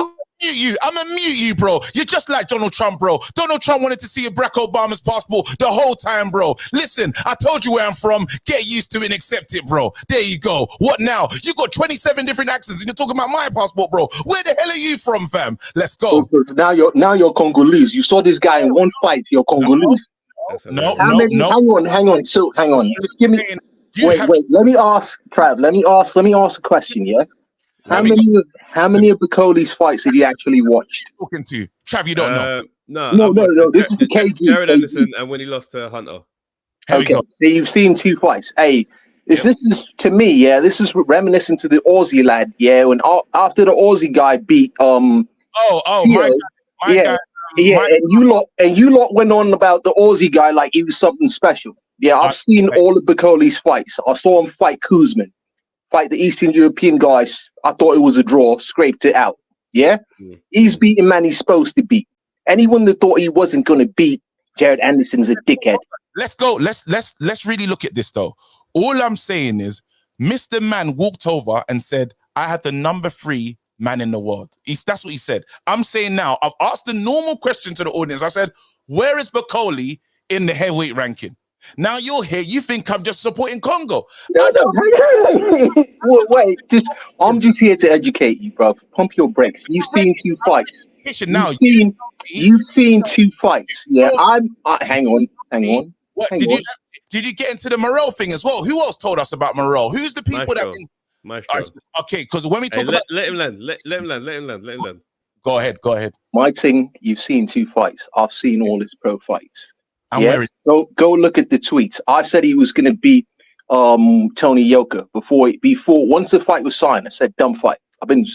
I'm gonna mute you, bro. You're just like Donald Trump, bro. Donald Trump wanted to see Barack Obama's passport the whole time, bro. Listen, I told you where I'm from. Get used to it and accept it, bro. There you go. What now? You got 27 different accents and you're talking about my passport, bro. Where the hell are you from, fam? Let's go. Now you're Congolese. You saw this guy in one fight. You're Congolese. No. Hang on. So hang on. Give me. Wait. Let me ask, Trav. Let me ask a question. Yeah. How many of Bacoli's fights have you actually watched? Talking to you, Trav. You don't know. No. This is the KG. Jared Anderson, and when he lost to Hunter. Okay, so you've seen 2 fights. Hey, this is to me, this is reminiscent to the Aussie lad. Yeah, when after the Aussie guy beat my guy. And you lot went on about the Aussie guy like he was something special. Yeah, I've seen all of Bacoli's fights. I saw him fight Kuzman. Fight the Eastern European guys. I thought it was a draw, scraped it out. Yeah? He's beating man he's supposed to beat. Anyone that thought he wasn't gonna beat Jared Anderson's a dickhead. Let's go. Let's really look at this though. All I'm saying is Mr. Man walked over and said, I had the number 3 man in the world. That's what he said. I'm saying now, I've asked the normal question to the audience. I said, where is Bacoli in the heavyweight ranking? Now you're here. You think I'm just supporting Congo? No. Wait. I'm just here to educate you, bro. Pump your brakes. You've seen 2 fights. You've seen 2 fights. Yeah. Hang on. What did you get into the Morel thing as well? Who else told us about Morel? Who's the people okay, because when we talk about let him land. Go ahead. My thing, you've seen 2 fights. I've seen all his pro fights. Go look at the tweets. I said he was going to beat Tony Yoka before once the fight was signed. I said dumb fight. I've been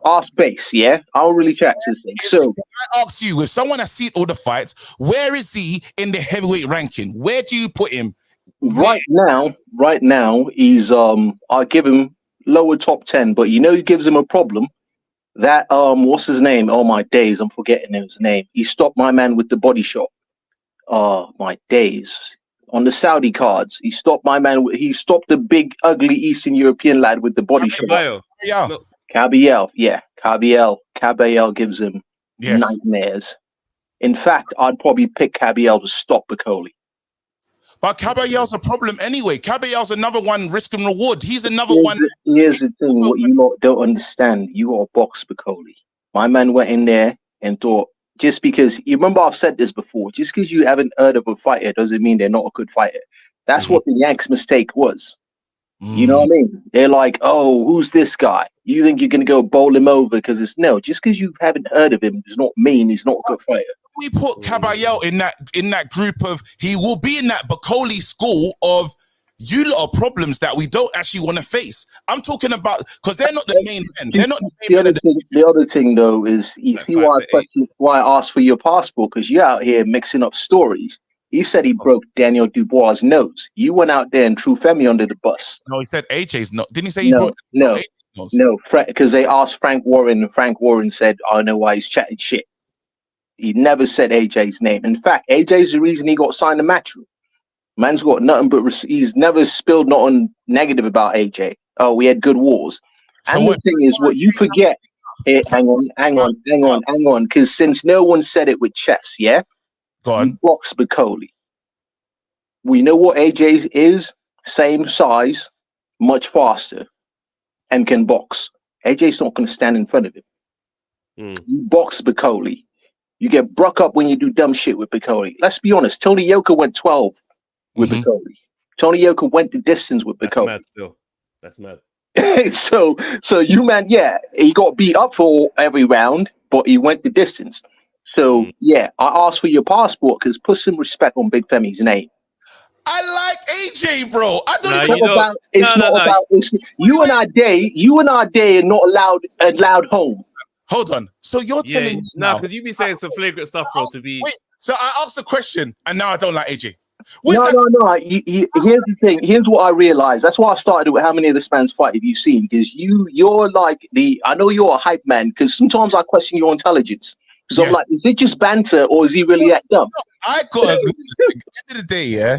off base. Yeah, I'll really chat to this thing. So I ask you, if someone has seen all the fights, where is he in the heavyweight ranking? Where do you put him? Right now, he's I give him lower top 10, but he gives him a problem. That what's his name? Oh my days, I'm forgetting his name. He stopped my man with the body shot. Oh my days. On the Saudi cards, he stopped my man. He stopped the big, ugly Eastern European lad with the body shot. Yeah. Cabiel, yeah. Cabiel gives him nightmares. In fact, I'd probably pick Cabiel to stop Bacoli. But Caballel's a problem anyway. Caballel's another one, risk and reward. He's another one. Here's the thing, what you lot don't understand. You got to box Bacoli. My man went in there and thought, just because, you remember I've said this before, just because you haven't heard of a fighter doesn't mean they're not a good fighter. That's what the Yanks' mistake was. You know what I mean? They're like, oh, who's this guy? You think you're going to go bowl him over because it's no. Just because you haven't heard of him does not mean he's not a good fighter. We put Caballel in that group of, he will be in that Bacoli school of, you lot are problems that we don't actually want to face. I'm talking about, because they're not the main men. They're not the main men. The other thing, though, is you see why I asked for your passport, because you're out here mixing up stories. He said he broke Daniel Dubois' nose. You went out there and threw Femi under the bus. No, he said AJ's not. Didn't he say he broke? No, because they asked Frank Warren, and Frank Warren said, I don't know why he's chatting shit. He never said AJ's name. In fact, AJ's the reason he got signed to Matchroom. Man's got nothing but he's never spilled nothing negative about AJ. Oh, we had good wars. So and the thing is, what you forget, hang on, because since no one said it with chess, yeah? Go on. Box Bacoli. We know what AJ is, same size, much faster, and can box. AJ's not going to stand in front of him. You box Bacoli. You get bruck up when you do dumb shit with Bacoli. Let's be honest, Tony Yoka went 12 with Bacoli. Tony Yoka went the distance with Bacoli. That's mad. So you man, yeah, he got beat up for every round, but he went the distance. So yeah, I asked for your passport because put some respect on Big Femi's name. I like AJ, bro. I don't you and our day are not allowed home. Hold on. So you're telling me now, because you be saying some flagrant stuff, bro, to be. Wait, so I asked the question, and now I don't like AJ. No. Here's the thing. Here's what I realized. That's why I started with how many of this man's fight have you seen? Because you're like I know you're a hype man. Because sometimes I question your intelligence. Because I'm like, is it just banter or is he really that dumb? I got at the end of the day, yeah.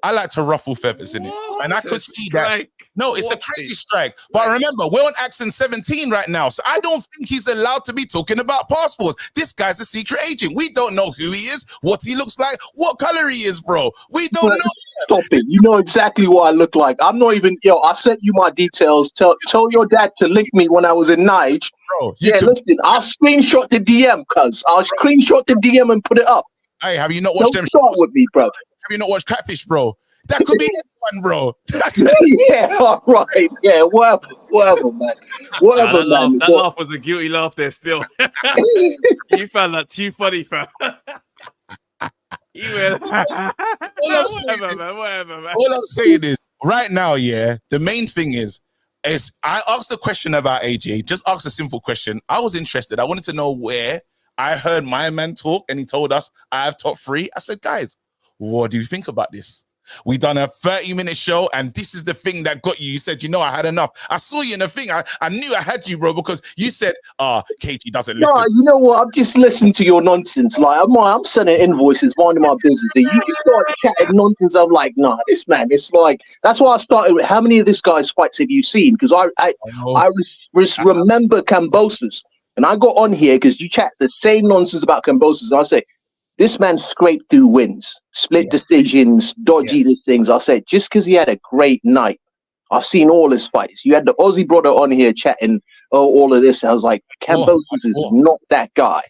I like to ruffle feathers in it, and I could see that. No, it's a crazy strike. But remember, we're on Accent 17 right now, so I don't think he's allowed to be talking about passports. This guy's a secret agent. We don't know who he is, what he looks like, what color he is, bro. We don't know. Stop it. You know exactly what I look like. I'm not even, I sent you my details. Tell your dad to link me when I was in Nige. Bro, listen, I'll screenshot the DM, cuz. I'll screenshot the DM and put it up. Hey, have you not watched them? Start with me, bro. Have you not watched Catfish, bro? That could be anyone, bro. Yeah, all right. Yeah, whatever, man. Whatever, man. That laugh was a guilty laugh there still. You found that too funny, fam. Whatever, man. All I'm saying is, right now, yeah, the main thing is I asked the question about AJ, just asked a simple question. I was interested. I wanted to know where. I heard my man talk, and he told us I have top 3. I said, guys, what do you think about this? We done a 30-minute show, and this is the thing that got you. You said, I had enough. I saw you in the thing. I knew I had you, bro, because you said, KG doesn't listen. No, you know what? I'm just listening to your nonsense. Like, I'm sending invoices, minding my business. You start chatting nonsense. I'm like, nah, this man, it's like, that's why I started with how many of this guy's fights have you seen? Because I remember Cambosos, and I got on here because you chat the same nonsense about Cambosos, and I say, this man scraped through wins, split decisions, dodgy things. I said, just because he had a great night, I've seen all his fights. You had the Aussie brother on here chatting, all of this. I was like, Cambosos is not that guy.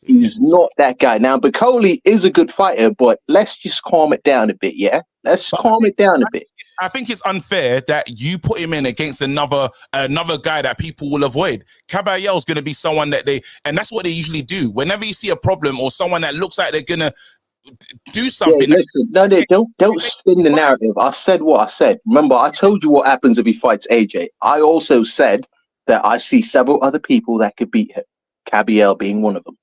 He's not that guy. Now, Bacoli is a good fighter, but let's just calm it down a bit, yeah? Let's calm it down a bit. I think it's unfair that you put him in against another guy that people will avoid. Caballel's going to be someone that and that's what they usually do. Whenever you see a problem or someone that looks like they're going to do something. Yeah, listen, don't spin the narrative. I said what I said. Remember, I told you what happens if he fights AJ. I also said that I see several other people that could beat him. Caballel being one of them.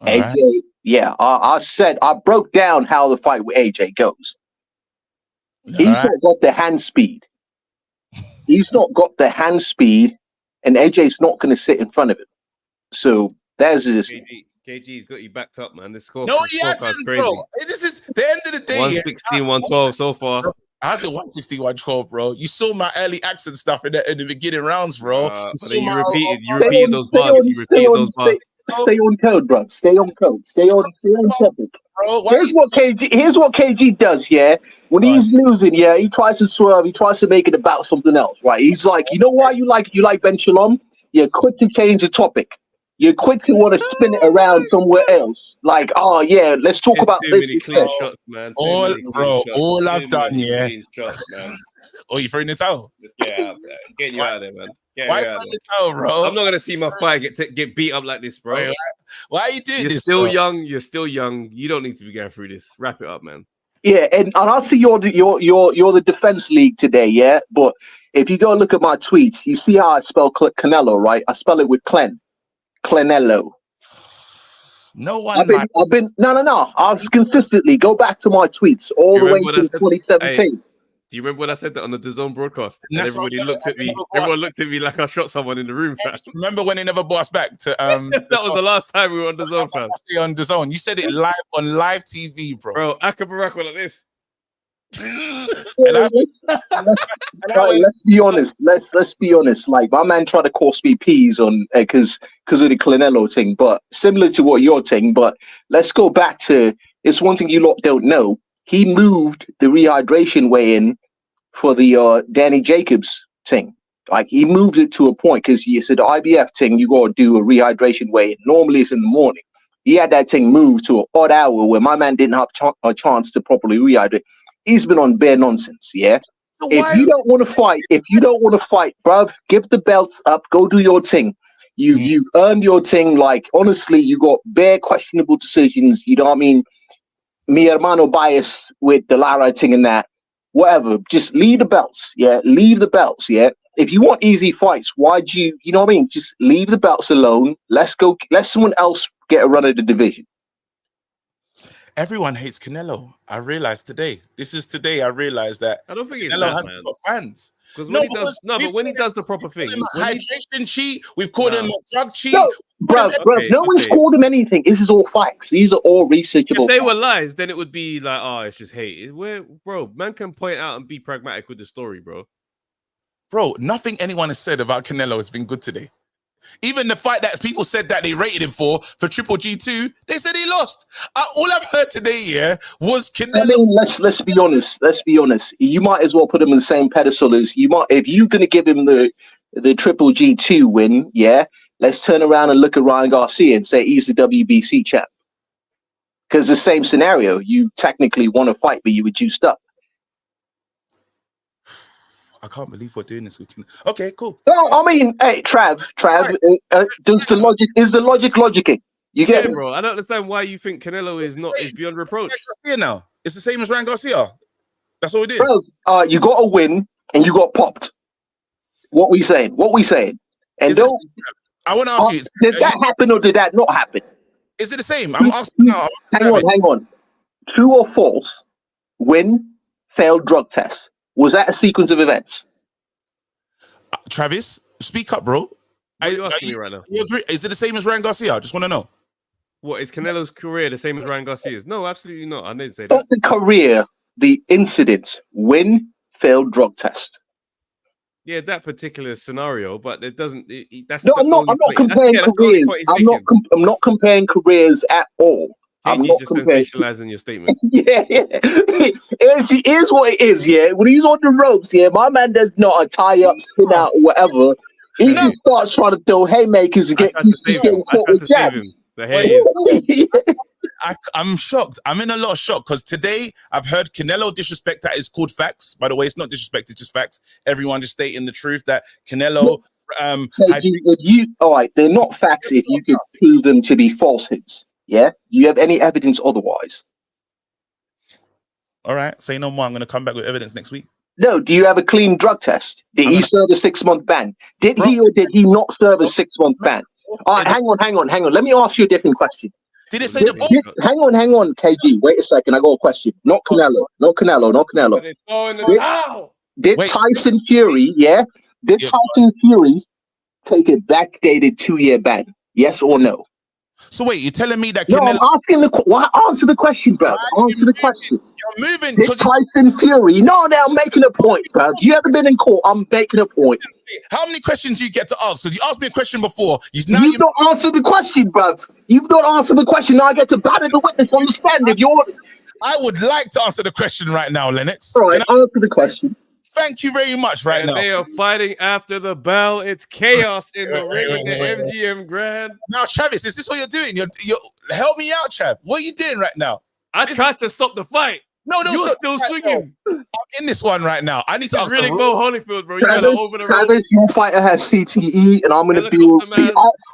AJ, right. Yeah, I said, I broke down how the fight with AJ goes. He's not got the hand speed. He's not got the hand speed, and AJ's not going to sit in front of him. So that's just KG's got you backed up, man. This score, No, he hasn't, crazy. bro. This is the end of the day. 116, 112 so far. How's it 160, 112, bro? You saw my early accent stuff in the beginning rounds, bro. You repeated those bars. You repeated those bars. Stay on code, bro. Stay on code. Stay on topic. Bro, here's what KG does, yeah. When he's losing, yeah, he tries to swerve, he tries to make it about something else, right? He's like, you know why you like Ben Shalom? You're quick to change the topic. You're quick to want to spin it around somewhere else. Like, oh yeah, let's talk about too many clean shots, man. All I've done, yeah. Shots, man. Oh, you throwing the towel? Get out there. Get you out of there, man. Why throwing the towel, bro? I'm not gonna see my fight get beat up like this, bro. Why are you doing this? You're still young. You're still young. You don't need to be going through this. Wrap it up, man. Yeah, and I see you're the defense league today, yeah. But if you go look at my tweets, you see how I spell Canelo, right? I spell it with Clenello. No one. I've been no. I've consistently go back to my tweets all the way to 2017. Do you remember when I said that on the DAZN broadcast? And everybody looked at me. Everyone looked at me like I shot someone in the room. Remember when they never brought us back to that was the last time we were on DAZN, fam. On DAZN. You said it live on live TV, bro. Bro, Akabarak like this. Let's be honest. Let's be honest. Like my man tried to cost me peas on because of the Canelo thing, but similar to what you're saying. But let's go back to it's one thing you lot don't know. He moved the rehydration weigh-in for the Danny Jacobs thing. Like he moved it to a point because he said the IBF thing you got to do a rehydration weigh-in. Normally it's in the morning. He had that thing moved to an odd hour where my man didn't have a chance to properly rehydrate. He's been on bare nonsense, yeah? So if you don't want to fight, bruv, give the belts up, go do your thing. You earned your thing. Like, honestly, you got bare questionable decisions, you know what I mean? Mi hermano bias with the Lara thing and that. Whatever, just leave the belts, yeah? Leave the belts, yeah? If you want easy fights, why'd you know what I mean? Just leave the belts alone. Let someone else get a run of the division. Everyone hates Canelo. I realized today. I realized that I don't think Canelo hasn't got fans. But when he does the proper thing, hydration cheat, we've called him a drug cheat. No, bro, no one's called him anything. This is all facts. These are all researchable. If they were lies, then it would be like, oh, it's just hate. Bro, man can point out and be pragmatic with the story, bro. Bro, nothing anyone has said about Canelo has been good today. Even the fight that people said that they rated him for Triple G2, they said he lost. All I've heard today, yeah, was Canelo. I mean, let's be honest. Let's be honest. You might as well put him in the same pedestal as you might. If you're gonna give him the Triple G2 win, yeah, let's turn around and look at Ryan Garcia and say he's the WBC champ. Because the same scenario, you technically want to fight, but you were juiced up. I can't believe we're doing this. Okay, cool. No, I mean, hey, Trav, does the logic logicking? You get it, bro. I don't understand why you think Canelo is beyond reproach. Garcia now, it's the same as Ryan Garcia. That's all we did. Bro, you got a win and you got popped. What we saying? And I want to ask you: did that happen or did that not happen? Is it the same? I'm asking now. Hang on. True or false? Win, failed drug test. Was that a sequence of events? Travis, speak up, bro. Are you asking me right now? You agree? Is it the same as Ryan Garcia? I just want to know. What, is Canelo's career the same as Ryan Garcia's? No, absolutely not. I didn't say that. Not the career, the incident. Win, failed drug test. Yeah, that particular scenario, but it doesn't. That's I'm not comparing careers. I'm not comparing careers at all. I'm not just sensationalizing your statement. Yeah. It is what it is, yeah. When he's on the ropes, yeah, my man does not a tie up, spin out, or whatever. He just starts trying to throw haymakers and get caught with jabs. I'm shocked. I'm in a lot of shock because today I've heard Canelo disrespect that is called facts. By the way, it's not disrespect, it's just facts. Everyone just stating the truth that Canelo. All right, they're not facts if you could prove them to be falsehoods. Yeah, do you have any evidence otherwise? All right, say no more. I'm going to come back with evidence next week. No, do you have a clean drug test? Did he serve a 6-month ban? Did he or did he not serve a 6-month ban? All right, hang on. Let me ask you a different question. Did it say hang on, KG. Wait a second. I got a question. Not Canelo. Did Tyson Fury, Tyson Fury take a backdated 2-year ban? Yes or no? So wait, you're telling me that No, Canelo... I'm asking answer the question, bro. Answer the question. You're moving This Tyson Fury. No, I'm making a point, bro. You haven't been in court. I'm making a point. How many questions do you get to ask? Because you asked me a question before. You've not answered the question, bro. You've not answered the question. Now I get to batter the witness on the stand. If you're... I would like to answer the question right now, Lennox. All right, answer the question. Thank you very much right now. They are fighting after the bell. It's chaos in the ring at the MGM Grand. Now, Travis, is this what you're doing? You're help me out, Trav. What are you doing right now? I tried to stop the fight. No, you're still swinging. I'm in this one right now. I need to really go Holyfield, bro. You Travis, gotta over the road. Travis, your fighter has CTE, and I'm gonna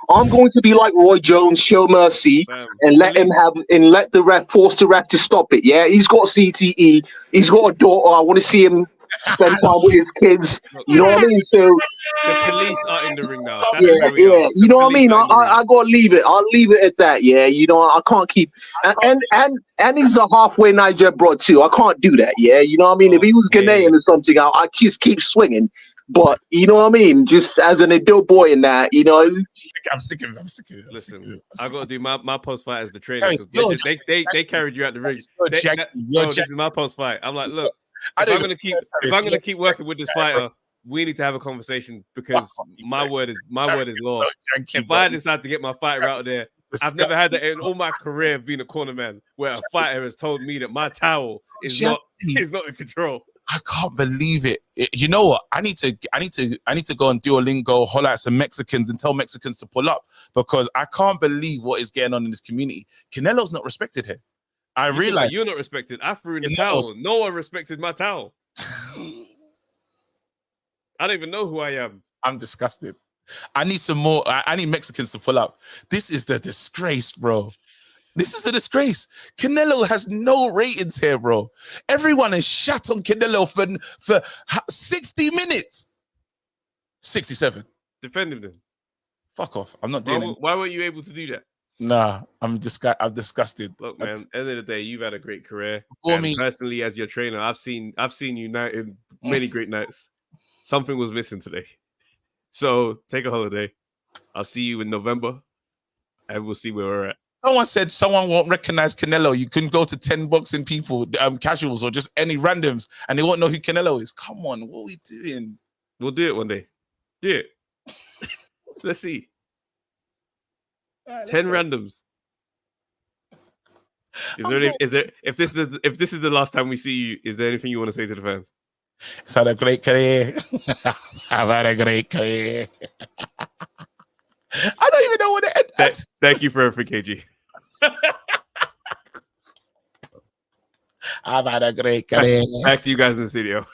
I'm going to be like Roy Jones, show mercy, and let the ref force the ref to stop it. Yeah, he's got CTE. He's got a daughter. I want to see him spend time with his kids. You know what I mean? So the police are in the ring now. That's yeah. You know what I mean? I gotta leave it. I'll leave it at that. Yeah. You know, I can't keep and he's a halfway Niger broad too. I can't do that. Yeah. You know what I mean? If he was Ghanaian or something, I just keep swinging. But you know what I mean? Just as an adult boy in that, you know. I'm sick of it. Listen, I gotta do my post fight as the trainer. They carried you out the ring. This is my post fight. I'm like, look. If I'm gonna keep working with this fighter, we need to have a conversation because my word is law. If I decide to get my fighter out there, I've never had that in all my career of being a cornerman where a fighter has told me that my towel is not in control. I can't believe it. You know what? I need to go on Duolingo, holler at some Mexicans and tell Mexicans to pull up because I can't believe what is going on in this community. Canelo's not respected here. I realize you're not respected. I threw in the towel. No one respected my towel. I don't even know who I am. I'm disgusted. I need some more. I need Mexicans to pull up. This is the disgrace, bro. This is a disgrace. Canelo has no ratings here, bro. Everyone is shut on Canelo for 60 minutes. 67. Defend him then. Fuck off. I'm not doing it. Why weren't you able to do that? Nah, I'm disgusted. Look, man, end of the day, you've had a great career. Personally, as your trainer, I've seen you night in many great nights. Something was missing today. So take a holiday. I'll see you in November, and we'll see where we're at. Someone said someone won't recognize Canelo. You couldn't go to 10 boxing people, casuals, or just any randoms, and they won't know who Canelo is. Come on, what are we doing? We'll do it one day. Do it. Let's see. 10 randoms. If this is the last time we see you, is there anything you want to say to the fans? It's had a great career. I've had a great career. I don't even know what to end. Thank you for everything, KG. I've had a great career. Back to you guys in the studio.